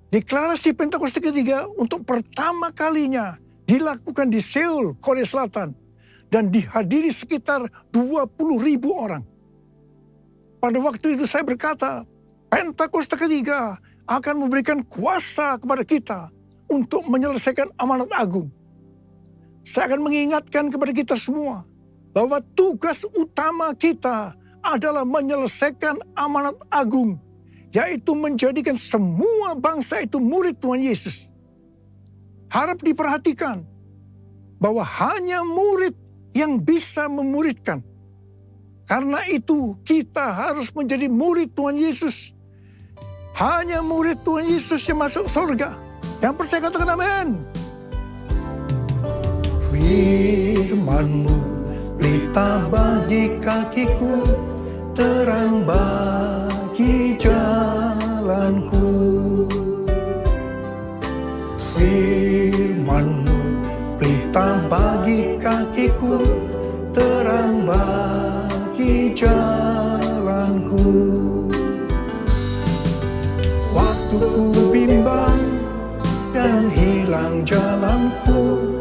Deklarasi Pentakosta ketiga untuk pertama kalinya dilakukan di Seoul, Korea Selatan, dan dihadiri sekitar 20.000 orang. Pada waktu itu saya berkata, Pentakosta ketiga akan memberikan kuasa kepada kita untuk menyelesaikan amanat agung. Saya akan mengingatkan kepada kita semua bahwa tugas utama kita adalah menyelesaikan amanat agung, yaitu menjadikan semua bangsa itu murid Tuhan Yesus. Harap diperhatikan bahwa hanya murid yang bisa memuridkan. Karena itu kita harus menjadi murid Tuhan Yesus. Hanya murid Tuhan Yesus yang masuk surga. Yang percaya katakan amin. Firman-Mu pelita bagi kakiku, terang bagi jalanku. Firman-Mu pelita bagi kakiku, terang bagi jalanku. Waktu ku bimbang dan hilang jalanku,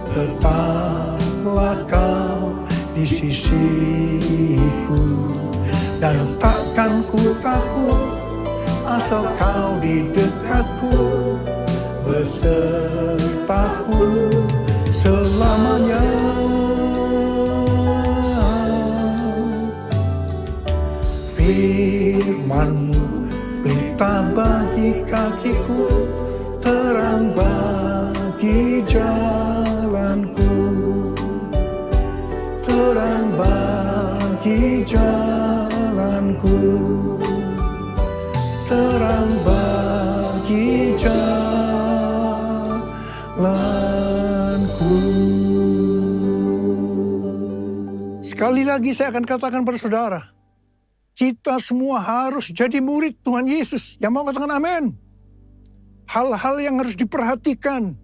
tetap Selamalah kau di sisiku, dan takkan ku takut asal kau di dekatku, besertaku selamanya. Firman-Mu pelita bagi kakiku, terang bagi jalanku, terang bagi jalanku, terang bagi jalanku. Sekali lagi saya akan katakan pada saudara, kita semua harus jadi murid Tuhan Yesus. Yang mau katakan amin. Hal-hal yang harus diperhatikan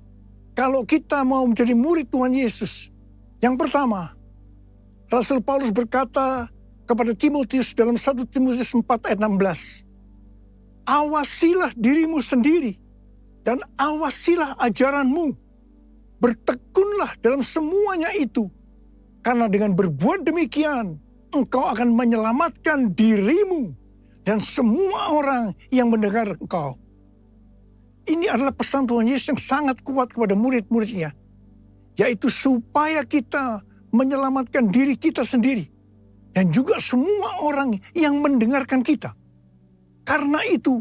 kalau kita mau menjadi murid Tuhan Yesus. Yang pertama, Rasul Paulus berkata kepada Timotius dalam 1 Timotius 4 ayat 16. Awasilah dirimu sendiri dan awasilah ajaranmu. Bertekunlah dalam semuanya itu. Karena dengan berbuat demikian, engkau akan menyelamatkan dirimu dan semua orang yang mendengar engkau. Ini adalah pesan Tuhan Yesus yang sangat kuat kepada murid-muridnya. Yaitu supaya kita menyelamatkan diri kita sendiri. Dan juga semua orang yang mendengarkan kita. Karena itu,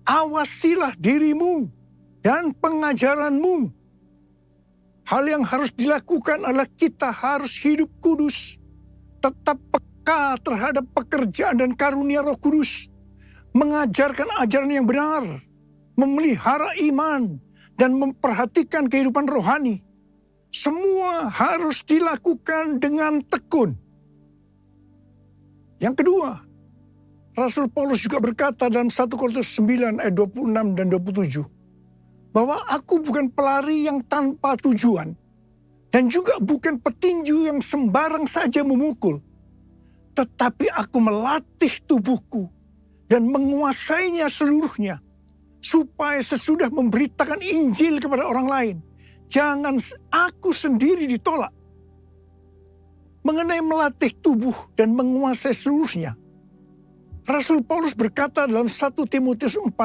awasilah dirimu dan pengajaranmu. Hal yang harus dilakukan adalah kita harus hidup kudus. Tetap peka terhadap pekerjaan dan karunia Roh Kudus, mengajarkan ajaran yang benar, memelihara iman, dan memperhatikan kehidupan rohani. Semua harus dilakukan dengan tekun. Yang kedua, Rasul Paulus juga berkata dalam 1 Korintus 9 ayat 26 dan 27, bahwa aku bukan pelari yang tanpa tujuan, dan juga bukan petinju yang sembarang saja memukul. Tetapi aku melatih tubuhku dan menguasainya seluruhnya. Supaya sesudah memberitakan Injil kepada orang lain, jangan aku sendiri ditolak. Mengenai melatih tubuh dan menguasai seluruhnya, Rasul Paulus berkata dalam 1 Timotius 4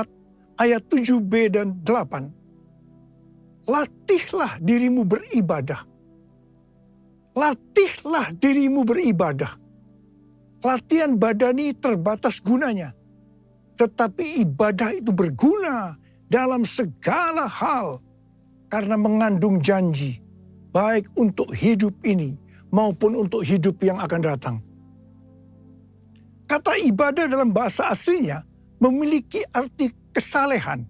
ayat 7b dan 8. Latihlah dirimu beribadah. Latihlah dirimu beribadah. Latihan badani terbatas gunanya. Tetapi ibadah itu berguna dalam segala hal. Karena mengandung janji. Baik untuk hidup ini maupun untuk hidup yang akan datang. Kata ibadah dalam bahasa aslinya memiliki arti kesalehan.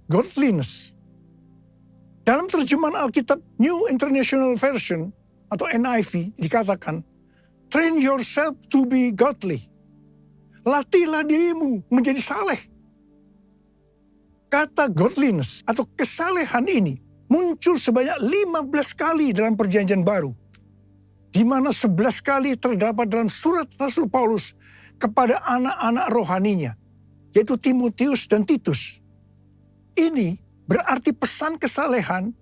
Godliness. Dalam terjemahan Alkitab New International Version atau NIV dikatakan, train yourself to be godly. Latihlah dirimu menjadi saleh. Kata godliness atau kesalehan ini muncul sebanyak 15 kali dalam perjanjian baru. Di mana 11 kali terdapat dalam surat Rasul Paulus kepada anak-anak rohaninya, yaitu Timotius dan Titus. Ini berarti pesan kesalehan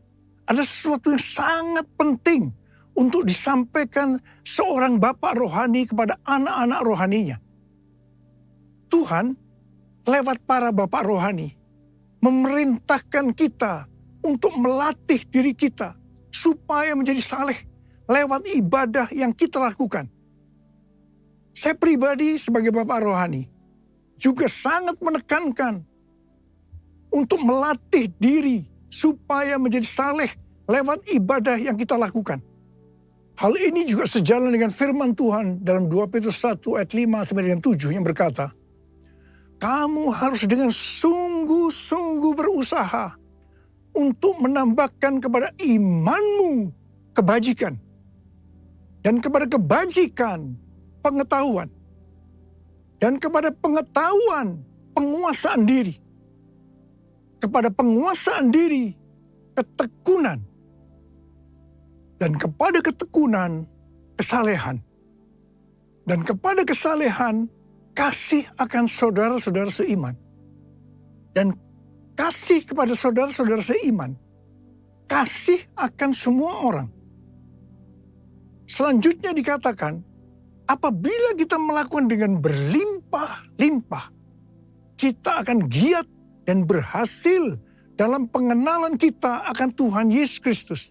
adalah sesuatu yang sangat penting untuk disampaikan seorang bapak rohani kepada anak-anak rohaninya. Tuhan lewat para bapak rohani memerintahkan kita untuk melatih diri kita supaya menjadi saleh lewat ibadah yang kita lakukan. Saya pribadi sebagai bapak rohani juga sangat menekankan untuk melatih diri supaya menjadi saleh lewat ibadah yang kita lakukan. Hal ini juga sejalan dengan firman Tuhan dalam 2 Petrus 1 ayat 5 sampai dengan 7 yang berkata, kamu harus dengan sungguh-sungguh berusaha untuk menambahkan kepada imanmu kebajikan. Dan kepada kebajikan pengetahuan. Dan kepada pengetahuan penguasaan diri. Kepada penguasaan diri ketekunan. Dan kepada ketekunan kesalehan. Dan kepada kesalehan kasih akan saudara-saudara seiman. Dan kasih kepada saudara-saudara seiman. Kasih akan semua orang. Selanjutnya dikatakan, apabila kita melakukan dengan berlimpah-limpah, kita akan giat dan berhasil dalam pengenalan kita akan Tuhan Yesus Kristus.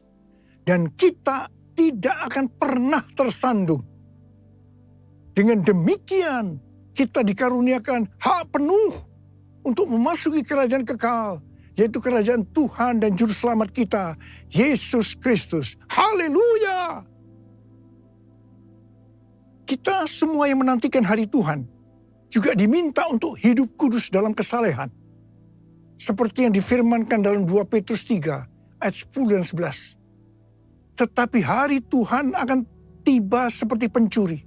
Dan kita tidak akan pernah tersandung. Dengan demikian, kita dikaruniakan hak penuh untuk memasuki kerajaan kekal, yaitu kerajaan Tuhan dan Juru Selamat kita, Yesus Kristus. Haleluya! Kita semua yang menantikan hari Tuhan juga diminta untuk hidup kudus dalam kesalehan. Seperti yang difirmankan dalam 2 Petrus 3 ayat 10 dan 11. Tetapi hari Tuhan akan tiba seperti pencuri.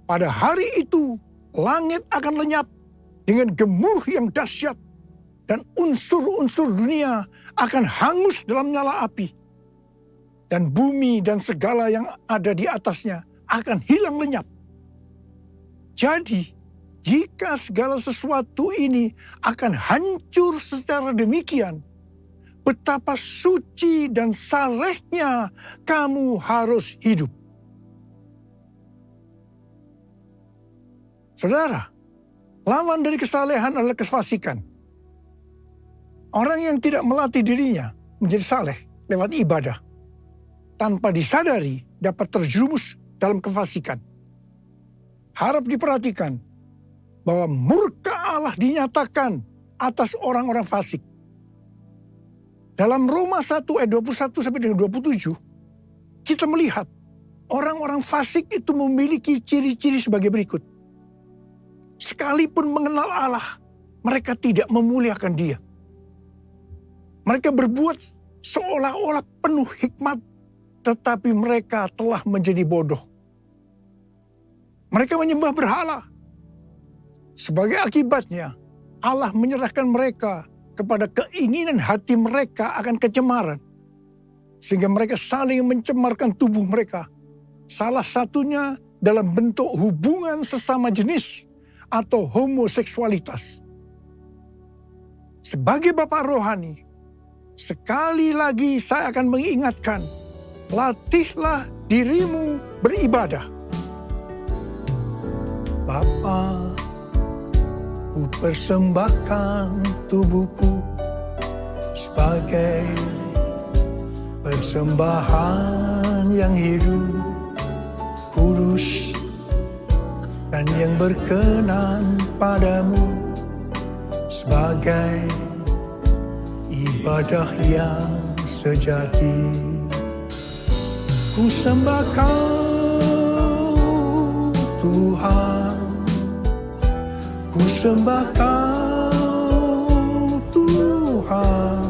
Pada hari itu langit akan lenyap dengan gemuruh yang dahsyat dan unsur-unsur dunia akan hangus dalam nyala api. Dan bumi dan segala yang ada di atasnya akan hilang lenyap. Jadi, jika segala sesuatu ini akan hancur secara demikian, betapa suci dan salehnya kamu harus hidup. Saudara, lawan dari kesalehan adalah kefasikan. Orang yang tidak melatih dirinya menjadi saleh lewat ibadah, tanpa disadari dapat terjerumus dalam kefasikan. Harap diperhatikan bahwa murka Allah dinyatakan atas orang-orang fasik. Dalam Roma 1 ayat 21 sampai dengan 27, kita melihat orang-orang fasik itu memiliki ciri-ciri sebagai berikut. Sekalipun mengenal Allah, mereka tidak memuliakan Dia. Mereka berbuat seolah-olah penuh hikmat, tetapi mereka telah menjadi bodoh. Mereka menyembah berhala. Sebagai akibatnya, Allah menyerahkan mereka kepada keinginan hati mereka akan kecemaran. Sehingga mereka saling mencemarkan tubuh mereka. Salah satunya dalam bentuk hubungan sesama jenis atau homoseksualitas. Sebagai Bapak rohani, sekali lagi saya akan mengingatkan, latihlah dirimu beribadah. Bapa, ku persembahkan tubuhku sebagai persembahan yang hidup, kudus, dan yang berkenan padamu, sebagai ibadah yang sejati. Ku sembah Kau, Tuhan. Ku sembah Kau, Tuhan.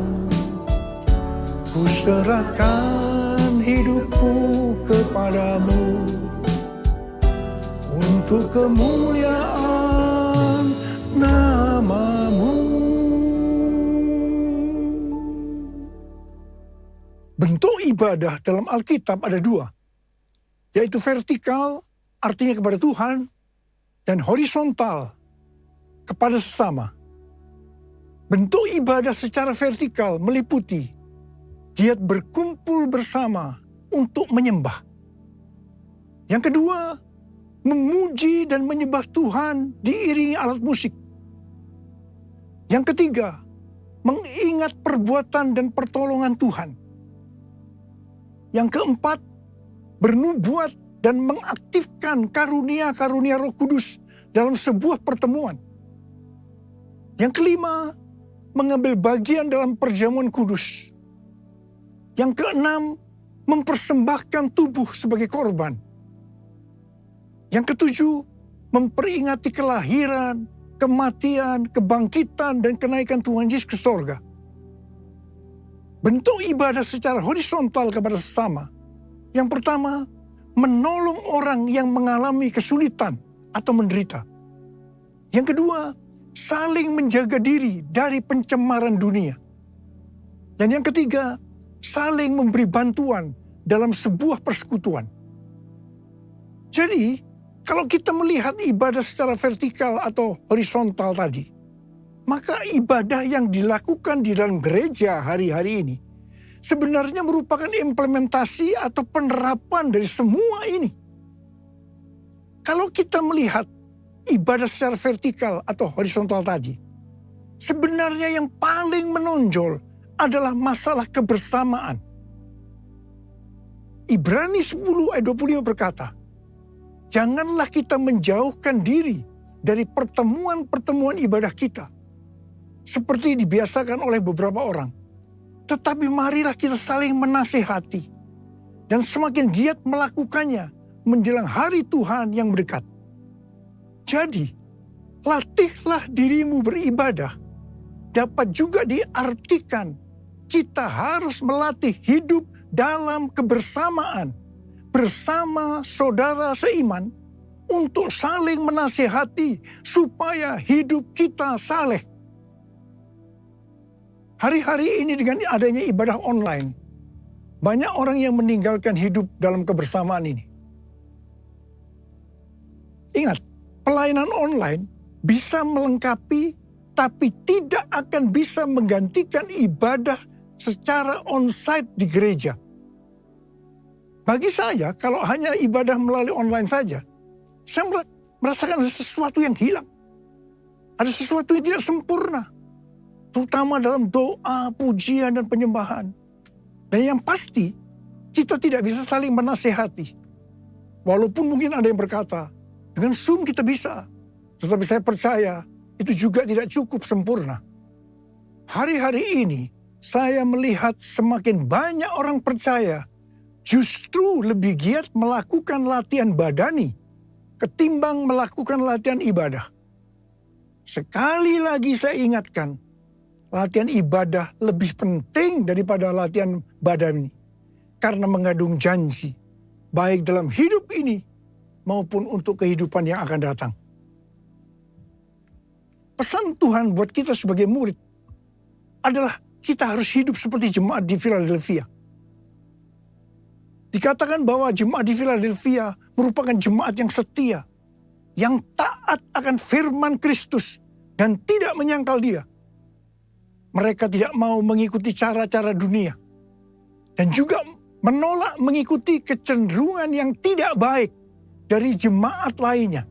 Ku serahkan hidupku kepadamu untuk kemuliaan nama-Mu. Bentuk ibadah dalam Alkitab ada dua, yaitu vertikal, artinya kepada Tuhan, dan horizontal, kepada sesama. Bentuk ibadah secara vertikal meliputi giat berkumpul bersama untuk menyembah. Yang kedua, memuji dan menyembah Tuhan diiringi alat musik. Yang ketiga, mengingat perbuatan dan pertolongan Tuhan. Yang keempat, bernubuat dan mengaktifkan karunia-karunia Roh Kudus dalam sebuah pertemuan. Yang kelima, mengambil bagian dalam perjamuan kudus. Yang keenam, mempersembahkan tubuh sebagai korban. Yang ketujuh, memperingati kelahiran, kematian, kebangkitan, dan kenaikan Tuhan Yesus ke sorga. Bentuk ibadah secara horizontal kepada sesama. Yang pertama, menolong orang yang mengalami kesulitan atau menderita. Yang kedua, saling menjaga diri dari pencemaran dunia. Dan yang ketiga, saling memberi bantuan dalam sebuah persekutuan. Jadi, kalau kita melihat ibadah secara vertikal atau horizontal tadi, maka ibadah yang dilakukan di dalam gereja hari-hari ini sebenarnya merupakan implementasi atau penerapan dari semua ini. Kalau kita melihat ibadah secara vertikal atau horizontal tadi, sebenarnya yang paling menonjol adalah masalah kebersamaan. Ibrani 10 ayat 25 berkata, janganlah kita menjauhkan diri dari pertemuan-pertemuan ibadah kita, seperti dibiasakan oleh beberapa orang. Tetapi marilah kita saling menasihati, dan semakin giat melakukannya menjelang hari Tuhan yang mendekat. Jadi, latihlah dirimu beribadah dapat juga diartikan kita harus melatih hidup dalam kebersamaan bersama saudara seiman untuk saling menasihati supaya hidup kita saleh. Hari-hari ini dengan adanya ibadah online, banyak orang yang meninggalkan hidup dalam kebersamaan ini. Ingat, pelayanan online bisa melengkapi tapi tidak akan bisa menggantikan ibadah secara onsite di gereja. Bagi saya, kalau hanya ibadah melalui online saja, saya merasakan ada sesuatu yang hilang. Ada sesuatu yang tidak sempurna. Terutama dalam doa, pujian, dan penyembahan. Dan yang pasti, kita tidak bisa saling menasehati. Walaupun mungkin ada yang berkata, dengan Zoom kita bisa. Tetapi saya percaya, itu juga tidak cukup sempurna. Hari-hari ini, saya melihat semakin banyak orang percaya justru lebih giat melakukan latihan badani ketimbang melakukan latihan ibadah. Sekali lagi saya ingatkan, latihan ibadah lebih penting daripada latihan badani karena mengandung janji baik dalam hidup ini maupun untuk kehidupan yang akan datang. Pesan Tuhan buat kita sebagai murid adalah kita harus hidup seperti jemaat di Philadelphia. Dikatakan bahwa jemaat di Philadelphia merupakan jemaat yang setia, yang taat akan firman Kristus dan tidak menyangkal Dia. Mereka tidak mau mengikuti cara-cara dunia dan juga menolak mengikuti kecenderungan yang tidak baik dari jemaat lainnya.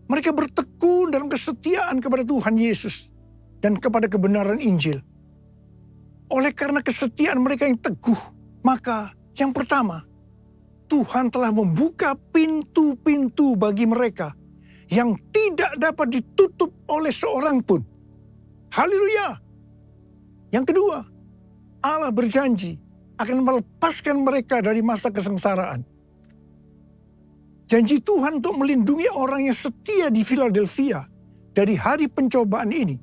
Mereka bertekun dalam kesetiaan kepada Tuhan Yesus dan kepada kebenaran Injil. Oleh karena kesetiaan mereka yang teguh, maka yang pertama, Tuhan telah membuka pintu-pintu bagi mereka yang tidak dapat ditutup oleh seorang pun. Haleluya! Yang kedua, Allah berjanji akan melepaskan mereka dari masa kesengsaraan. Janji Tuhan untuk melindungi orang yang setia di Philadelphia dari hari pencobaan ini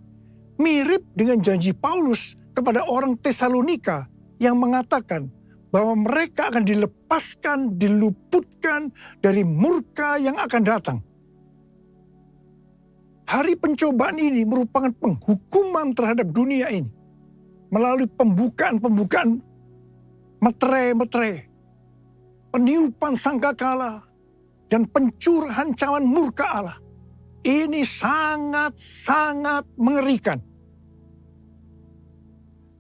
mirip dengan janji Paulus kepada orang Tesalonika yang mengatakan bahwa mereka akan dilepaskan, diluputkan dari murka yang akan datang. Hari pencobaan ini merupakan penghukuman terhadap dunia ini melalui pembukaan-pembukaan metere-metere, peniupan sangkakala, dan pencurahan cawan murka Allah. Ini sangat-sangat mengerikan.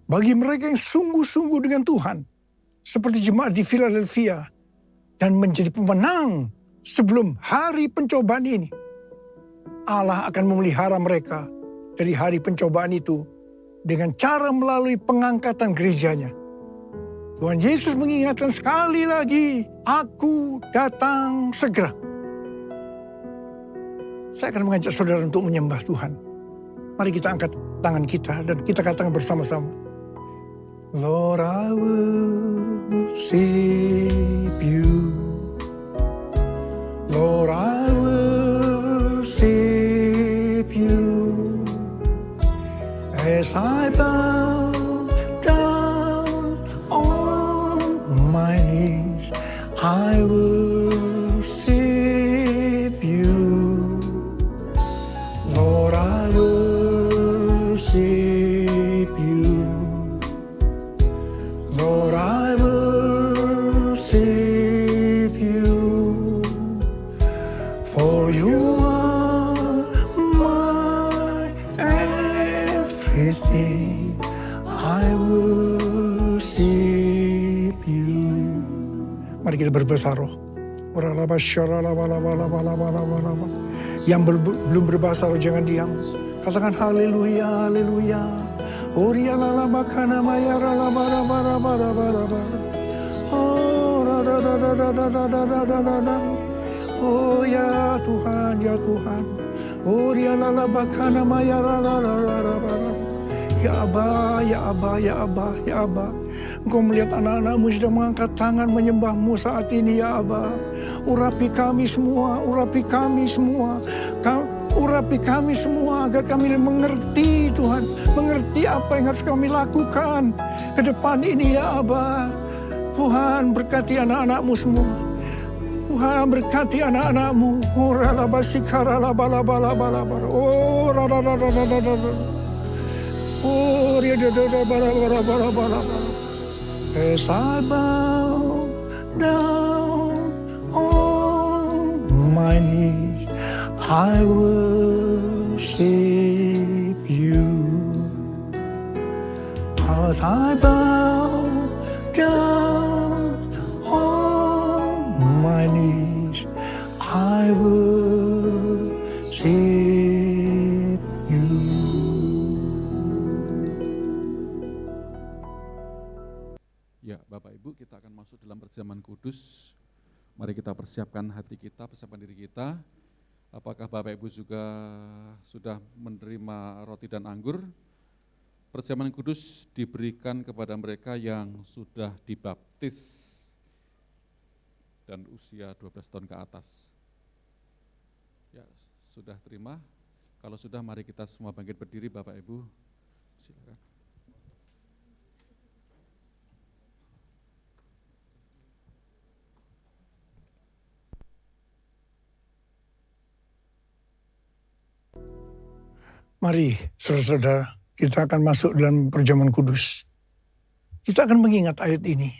Bagi mereka yang sungguh-sungguh dengan Tuhan, seperti jemaat di Philadelphia, dan menjadi pemenang sebelum hari pencobaan ini, Allah akan memelihara mereka dari hari pencobaan itu dengan cara melalui pengangkatan gerejanya. Tuhan Yesus mengingatkan sekali lagi, aku datang segera. Saya akan mengajak saudara untuk menyembah Tuhan. Mari kita angkat tangan kita dan kita katakan bersama-sama. Lord, I worship you. Lord, I worship you. As I bow my knees, I worship you. Lord, I worship you. Lord, I worship you. For you are my everything. I worship kita berbahasa roh. Yang belum berbahasa roh jangan diam. Katakan haleluya, haleluya. Oria lala bakana maya lala bara bara bara bara bara. Oh da da da da da da da da da da. Oh ya Tuhan, ya Tuhan. Oria lala bakana maya lala lala bara. Ya Aba, ya Aba, ya Aba, ya Aba. Engkau melihat anak-anakmu sedang mengangkat tangan menyembahmu saat ini ya Aba. Urapi kami semua, urapi kami semua. Urapi kami semua agar kami mengerti Tuhan. Mengerti apa yang harus kami lakukan ke depan ini ya Aba. Tuhan berkati anak-anakmu semua. Tuhan berkati anak-anakmu. Oh ralabashikara labalabalabalabala. Oh rararararararara. Oh riadadadabalabalabalabalabala. As I bow down on my knees, I worship you. As I bow down on my knees, I worship you. Ya, Bapak Ibu, kita akan masuk dalam perjamuan kudus. Mari kita persiapkan hati kita, persiapkan diri kita. Apakah Bapak Ibu juga sudah menerima roti dan anggur? Perjamuan kudus diberikan kepada mereka yang sudah dibaptis dan usia 12 tahun ke atas. Ya, sudah terima? Kalau sudah, mari kita semua bangkit berdiri, Bapak Ibu. Silakan. Mari, saudara-saudara, kita akan masuk dalam perjamuan kudus. Kita akan mengingat ayat ini.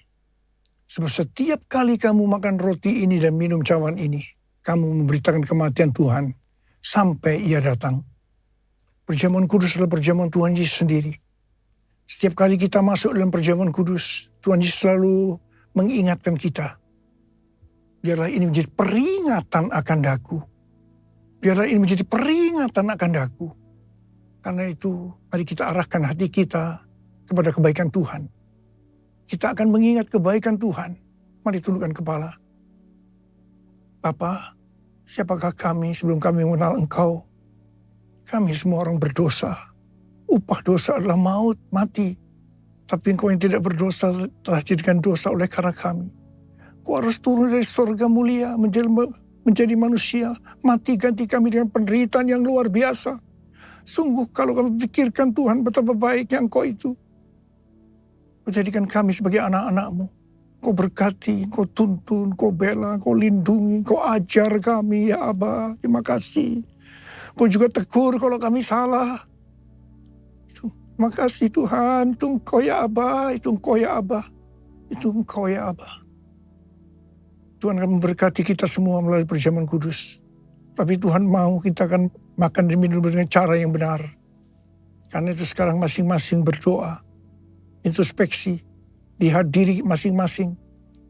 Sebab setiap kali kamu makan roti ini dan minum cawan ini, kamu memberitakan kematian Tuhan sampai ia datang. Perjamuan kudus adalah perjamuan Tuhan Yesus sendiri. Setiap kali kita masuk dalam perjamuan kudus, Tuhan Yesus selalu mengingatkan kita. Biarlah ini menjadi peringatan akan daku. Biarlah ini menjadi peringatan akan daku. Karena itu, mari kita arahkan hati kita kepada kebaikan Tuhan. Kita akan mengingat kebaikan Tuhan. Mari tundukkan kepala. Bapa, siapakah kami sebelum kami mengenal Engkau? Kami semua orang berdosa. Upah dosa adalah maut, mati. Tapi Engkau yang tidak berdosa telah dijadikan dosa oleh karena kami. Kau harus turun dari surga mulia menjadi manusia. Mati ganti kami dengan penderitaan yang luar biasa. Sungguh kalau kami pikirkan Tuhan betapa baiknya Engkau itu. Kau jadikan kami sebagai anak-anak-Mu. Kau berkati, Kau tuntun, Kau bela, Kau lindungi, Kau ajar kami ya Aba. Terima kasih. Kau juga tegur kalau kami salah. Terima kasih Tuhan. Itu Engkau ya Aba, itu Engkau ya Aba. Itu Engkau ya Aba. Tuhan akan memberkati kita semua melalui perjamuan kudus. Tapi Tuhan mau kita akan makan dan minum dengan cara yang benar. Karena itu sekarang masing-masing berdoa. Introspeksi. Lihat diri masing-masing.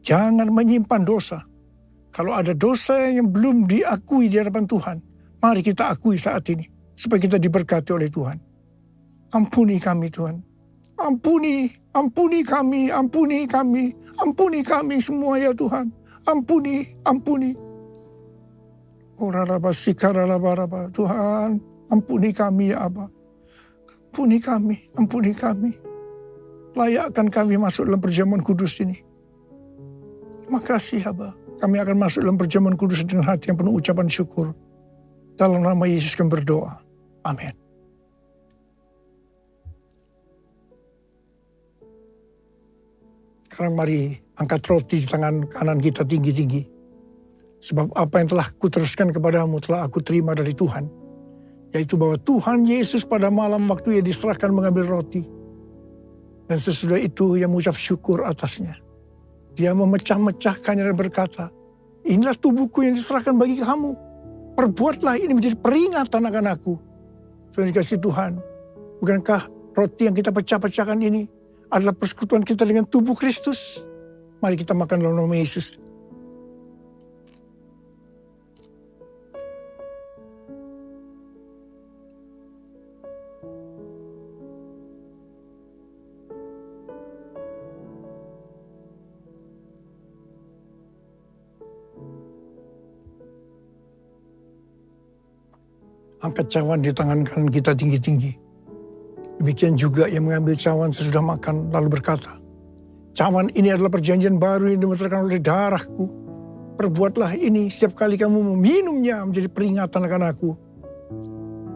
Jangan menyimpan dosa. Kalau ada dosa yang belum diakui di hadapan Tuhan, mari kita akui saat ini. Supaya kita diberkati oleh Tuhan. Ampuni kami Tuhan. Ampuni kami, ampuni kami. Ampuni kami semua ya Tuhan. Ampuni. Tuhan, ampuni kami ya Aba. Ampuni kami. Layakkan kami masuk dalam perjamuan kudus ini. Terima kasih Aba. Kami akan masuk dalam perjamuan kudus dengan hati yang penuh ucapan syukur. Dalam nama Yesus kami berdoa. Amin. Sekarang mari angkat roti di tangan kanan kita tinggi-tinggi. Sebab apa yang telah kuteruskan kepadamu telah aku terima dari Tuhan. Yaitu bahwa Tuhan Yesus pada malam waktu ia diserahkan mengambil roti. Dan sesudah itu ia mengucap syukur atasnya. Dia memecah-mecahkannya dan berkata, inilah tubuhku yang diserahkan bagi kamu. Perbuatlah ini menjadi peringatan akan aku. Tuhan dikasih Tuhan. Bukankah roti yang kita pecah-pecahkan ini adalah persekutuan kita dengan tubuh Kristus? Mari kita makan dalam nama Yesus. angkat cawan di tangan kanan kita tinggi-tinggi. Demikian juga yang mengambil cawan sesudah makan lalu berkata, cawan ini adalah perjanjian baru yang dimeterkan oleh darahku. Perbuatlah ini setiap kali kamu meminumnya menjadi peringatan akan aku.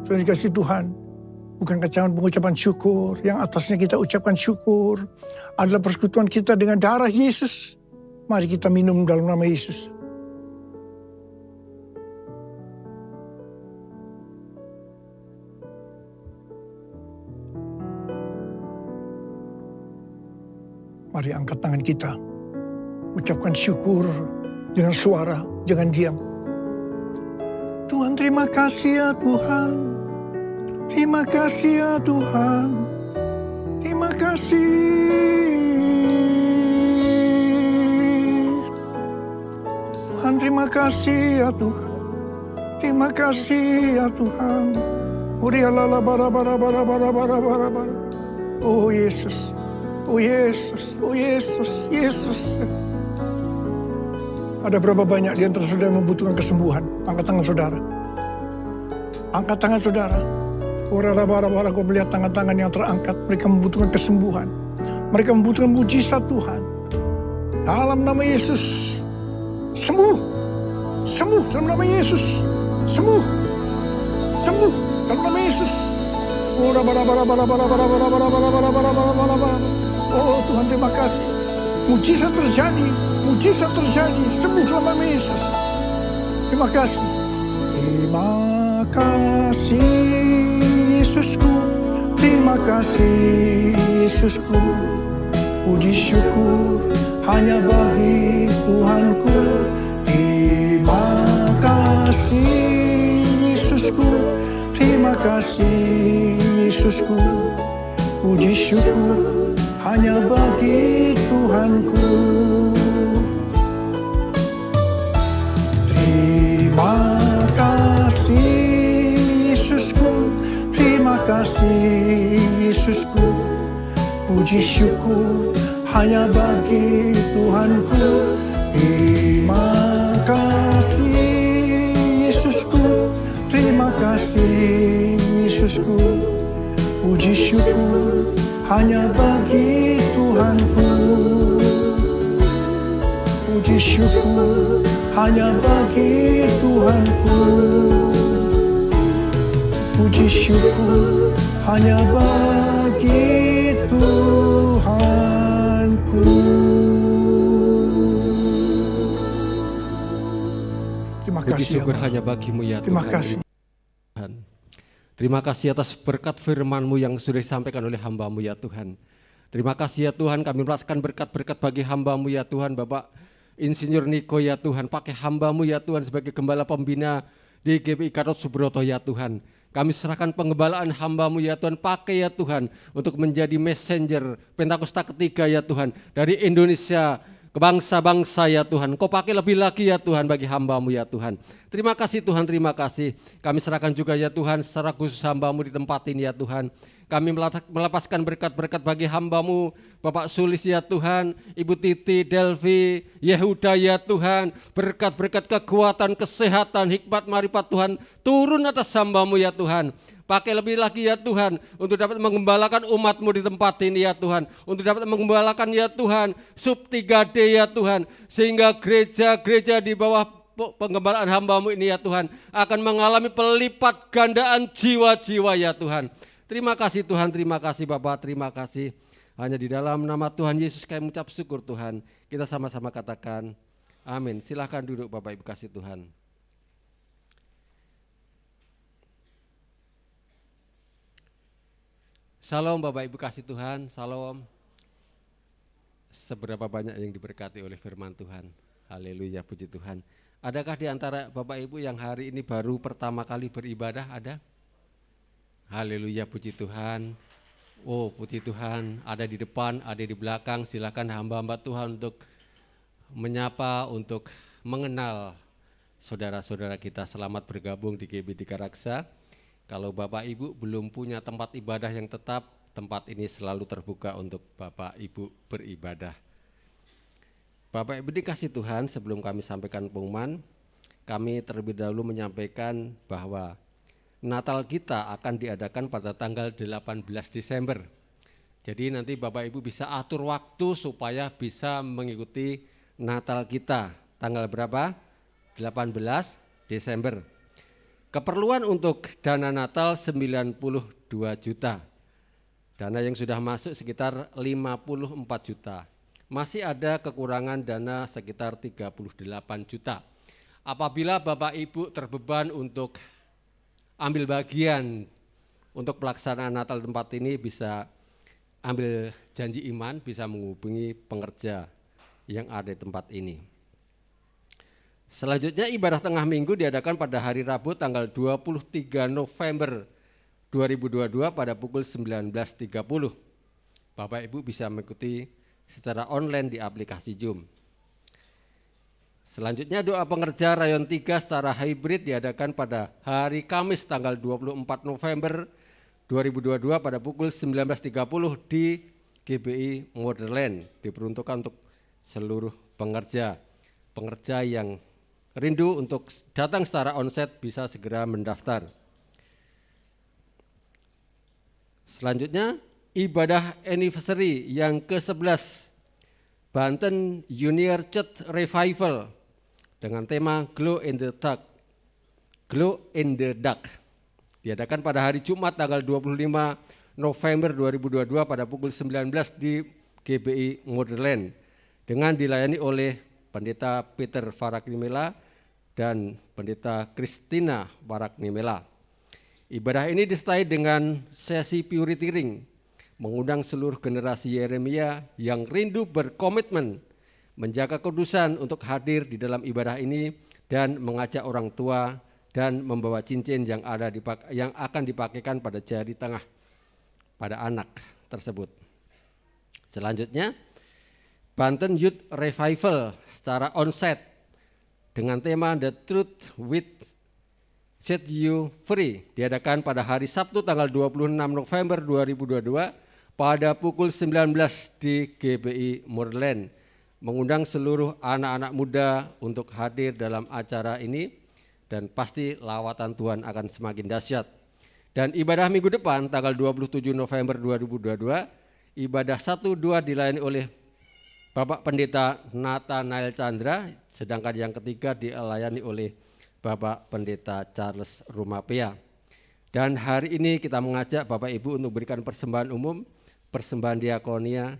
Tuhan dikasih Tuhan, bukankah cawan pengucapan syukur yang atasnya kita ucapkan syukur adalah persekutuan kita dengan darah Yesus. Mari kita minum dalam nama Yesus. Mari angkat tangan kita, ucapkan syukur dengan suara, jangan diam. Tuhan, terima kasih ya Tuhan, terima kasih ya Tuhan, terima kasih. Tuhan, terima kasih ya Tuhan, terima kasih ya Tuhan. Urialala bara bara bara bara bara bara bara. Oh Yesus. Oh Yesus, oh Yesus, Yesus. Ada berapa banyak di antara saudara yang membutuhkan kesembuhan? Angkat tangan saudara. Angkat tangan saudara. Ora-ora-ora, kau melihat tangan-tangan yang terangkat. Mereka membutuhkan kesembuhan. Mereka membutuhkan mujizat Tuhan. Dalam nama Yesus, sembuh. Sembuh dalam nama Yesus. Sembuh. Sembuh dalam nama Yesus. Oh Tuhan, terima kasih. Mujizat terjadi, mujizat terjadi. Sembuh dalam nama Yesus. Terima kasih. Terima kasih Yesusku, terima kasih Yesusku. Puji syukur hanya bagi Tuhanku. Terima kasih Yesusku, terima kasih Yesusku. Puji syukur hanya bagi Tuhanku. Terima kasih Yesusku, terima kasih Yesusku. Puji syukur hanya bagi Tuhanku. Terima kasih Yesusku, terima kasih Yesusku. Puji syukur hanya bagi Tuhanku. Puji syukur hanya bagi Tuhanku. Puji syukur hanya bagi Tuhanku. Terima Puji kasih syukur Allah. hanya bagimu ya Tuhan. Terima kasih. Tuhan. Terima kasih atas berkat firman-Mu yang sudah disampaikan oleh hamba-Mu ya Tuhan. Terima kasih ya Tuhan, kami merasakan berkat-berkat bagi hamba-Mu ya Tuhan. Bapak Insinyur Niko ya Tuhan, pakai hamba-Mu ya Tuhan sebagai gembala pembina di GPI Gatot Subroto ya Tuhan. Kami serahkan penggembalaan hamba-Mu ya Tuhan, pakai ya Tuhan untuk menjadi messenger Pentakosta ketiga ya Tuhan dari Indonesia ke bangsa-bangsa ya Tuhan. Kau pakai lebih lagi ya Tuhan bagi hamba-Mu ya Tuhan. Terima kasih Tuhan, terima kasih. Kami serahkan juga ya Tuhan secara khusus hamba-Mu di tempat ini ya Tuhan. Kami melepaskan berkat-berkat bagi hamba-Mu, Bapak Sulis ya Tuhan, Ibu Titi, Delvi, Yehuda ya Tuhan. Berkat-berkat kekuatan, kesehatan, hikmat, marifat Tuhan turun atas hamba-Mu ya Tuhan. Pakai lebih lagi ya Tuhan untuk dapat menggembalakan umat-Mu di tempat ini ya Tuhan. Untuk dapat menggembalakan ya Tuhan sub 3D ya Tuhan. Sehingga gereja-gereja di bawah penggembalaan hamba-Mu ini ya Tuhan akan mengalami pelipat gandaan jiwa-jiwa ya Tuhan. Terima kasih Tuhan, terima kasih Bapak, terima kasih. Hanya di dalam nama Tuhan Yesus kami mengucap syukur Tuhan. Kita sama-sama katakan amin. Silahkan duduk Bapak Ibu kasih Tuhan. Salam Bapak Ibu kasih Tuhan, salam. Seberapa banyak yang diberkati oleh firman Tuhan. Haleluya, puji Tuhan. Adakah di antara Bapak Ibu yang hari ini baru pertama kali beribadah? Ada? Haleluya, puji Tuhan. Oh puji Tuhan, ada di depan, ada di belakang. Silakan hamba-hamba Tuhan untuk menyapa, untuk mengenal saudara-saudara kita. Selamat bergabung di GBI Karaksa. Kalau Bapak Ibu belum punya tempat ibadah yang tetap, tempat ini selalu terbuka untuk Bapak Ibu beribadah. Bapak Ibu dikasih Tuhan, sebelum kami sampaikan pengumuman, kami terlebih dahulu menyampaikan bahwa Natal kita akan diadakan pada tanggal 18 Desember. Jadi nanti Bapak Ibu bisa atur waktu supaya bisa mengikuti Natal kita. Tanggal berapa? 18 Desember. Keperluan untuk dana Natal 92 juta. Dana yang sudah masuk sekitar 54 juta. Masih ada kekurangan dana sekitar 38 juta. Apabila Bapak Ibu terbeban untuk ambil bagian untuk pelaksanaan Natal tempat ini, bisa ambil janji iman, bisa menghubungi pengerja yang ada di tempat ini. Selanjutnya ibadah tengah minggu diadakan pada hari Rabu tanggal 23 November 2022 pada pukul 19.30. Bapak Ibu bisa mengikuti secara online di aplikasi Zoom. Selanjutnya doa pengerja Rayon 3 secara hybrid diadakan pada hari Kamis tanggal 24 November 2022 pada pukul 19.30 di GBI Motherland, diperuntukkan untuk seluruh pengerja yang rindu untuk datang secara onsite bisa segera mendaftar. Selanjutnya ibadah anniversary yang ke-11 Banten Junior Church Revival dengan tema Glow in the Dark. Glow in the Dark diadakan pada hari Jumat tanggal 25 November 2022 pada pukul 19 di GBI Motherland dengan dilayani oleh Pendeta Peter Varaknimela dan Pendeta Christina Varaknimela. Ibadah ini disertai dengan sesi purity ring, mengundang seluruh generasi Yeremia yang rindu berkomitmen menjaga kudusan untuk hadir di dalam ibadah ini dan mengajak orang tua dan membawa cincin yang akan dipakaikan pada jari tengah pada anak tersebut. Selanjutnya Banten Youth Revival secara onsite dengan tema The Truth Will Set You Free diadakan pada hari Sabtu tanggal 26 November 2022 pada pukul 19 di GBI Motherland, mengundang seluruh anak-anak muda untuk hadir dalam acara ini dan pasti lawatan Tuhan akan semakin dahsyat. Dan ibadah minggu depan tanggal 27 November 2022 ibadah 1-2 dilayani oleh Bapak Pendeta Nathanael Chandra, sedangkan yang ketiga dilayani oleh Bapak Pendeta Charles Rumapea. Dan hari ini kita mengajak Bapak Ibu untuk berikan persembahan umum, persembahan diakonia,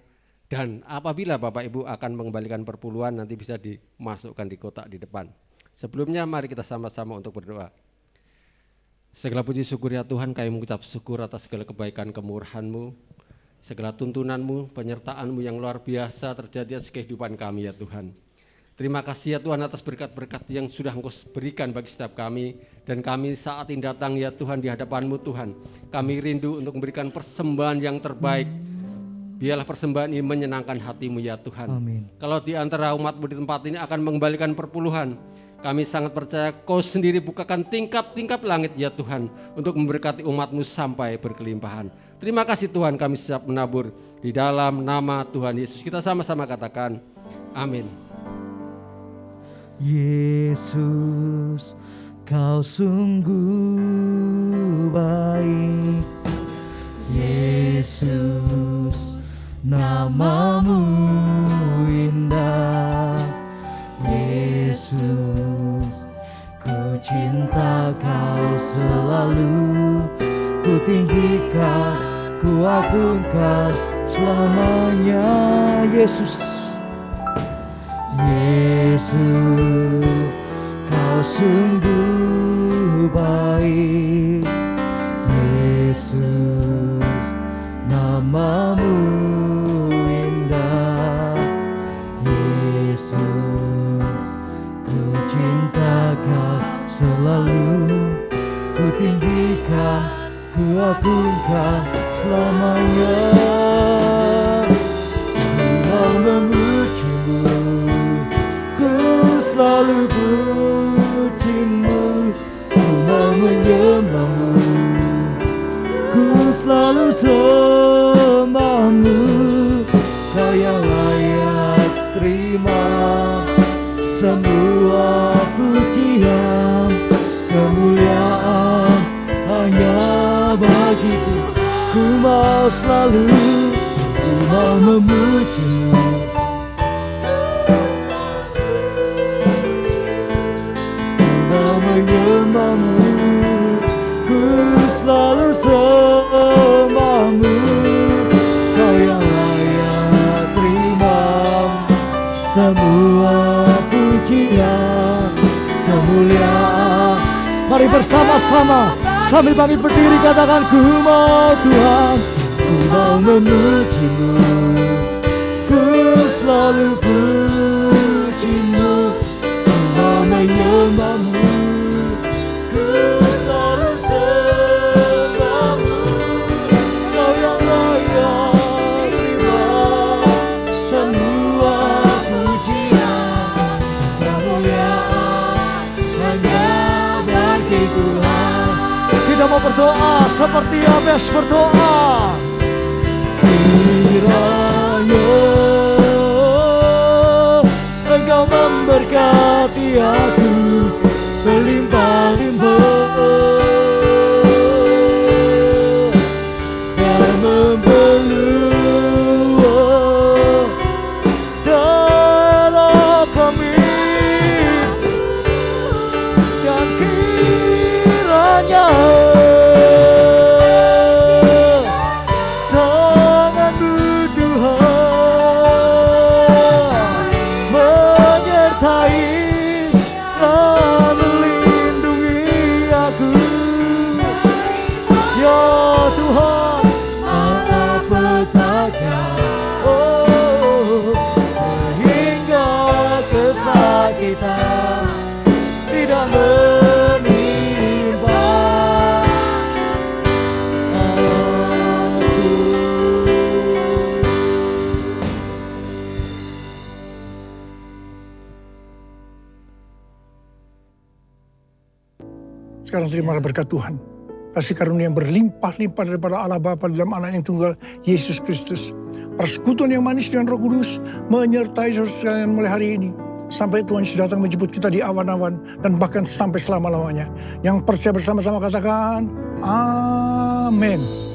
dan apabila Bapak Ibu akan mengembalikan perpuluhan nanti bisa dimasukkan di kotak di depan. Sebelumnya mari kita sama-sama untuk berdoa. Segala puji syukur ya Tuhan, kami mengucap syukur atas segala kebaikan kemurahan-Mu, segala tuntunan-Mu, penyertaan-Mu yang luar biasa terjadi atas kehidupan kami ya Tuhan. Terima kasih ya Tuhan atas berkat-berkat yang sudah Engkau berikan bagi setiap kami. Dan kami saat ini datang ya Tuhan di hadapan-Mu Tuhan. Kami rindu untuk memberikan persembahan yang terbaik. Biarlah persembahan ini menyenangkan hati-Mu ya Tuhan. Amin. Kalau di antara umat-Mu di tempat ini akan mengembalikan perpuluhan, kami sangat percaya Kau sendiri bukakan tingkap-tingkap langit ya Tuhan untuk memberkati umat-Mu sampai berkelimpahan. Terima kasih Tuhan, kami siap menabur di dalam nama Tuhan Yesus. Kita sama-sama katakan amin. Yesus, Kau sungguh baik. Yesus, nama-Mu indah. Yesus, ku cinta Kau selalu. Ku tinggikan, ku agungkan selamanya. Yesus, Yesus, Kau sungguh baik. Yesus, nama-Mu indah. Yesus, ku cinta Kau selalu. Ku tinggikan, ku agungkan selamanya. Ku mau memuji-Mu, ku selalu puji-Mu. Ku mau menyembah-Mu, ku selalu sembah-Mu. Kau yang layak terima semua pujian, kemuliaan bagiku. Ku mau selalu, ku mau memujimu. Menyembahmu, ku selalu sembahmu. Kau yang layak terima semua pujian kemuliaan. Mari bersama-sama sambil bangkit berdiri katakan, ku mau Tuhan, ku mau memujimu, ku selalu pujimu, ku mau menyembahmu. Kita mau berdoa seperti Yabes berdoa. Kiranya Engkau memberkati aku berlimpah-limpah dan membelua dalam kami, dan kiranya Sekarang terimalah berkat Tuhan. Kasih karunia yang berlimpah-limpah daripada Allah Bapa dalam Anak yang tunggal, Yesus Kristus. Persekutuan yang manis dengan Roh Kudus menyertai saudara sekalian mulai hari ini. Sampai Tuhan Yesus datang menjemput kita di awan-awan dan bahkan sampai selama-lamanya. Yang percaya bersama-sama katakan, amin.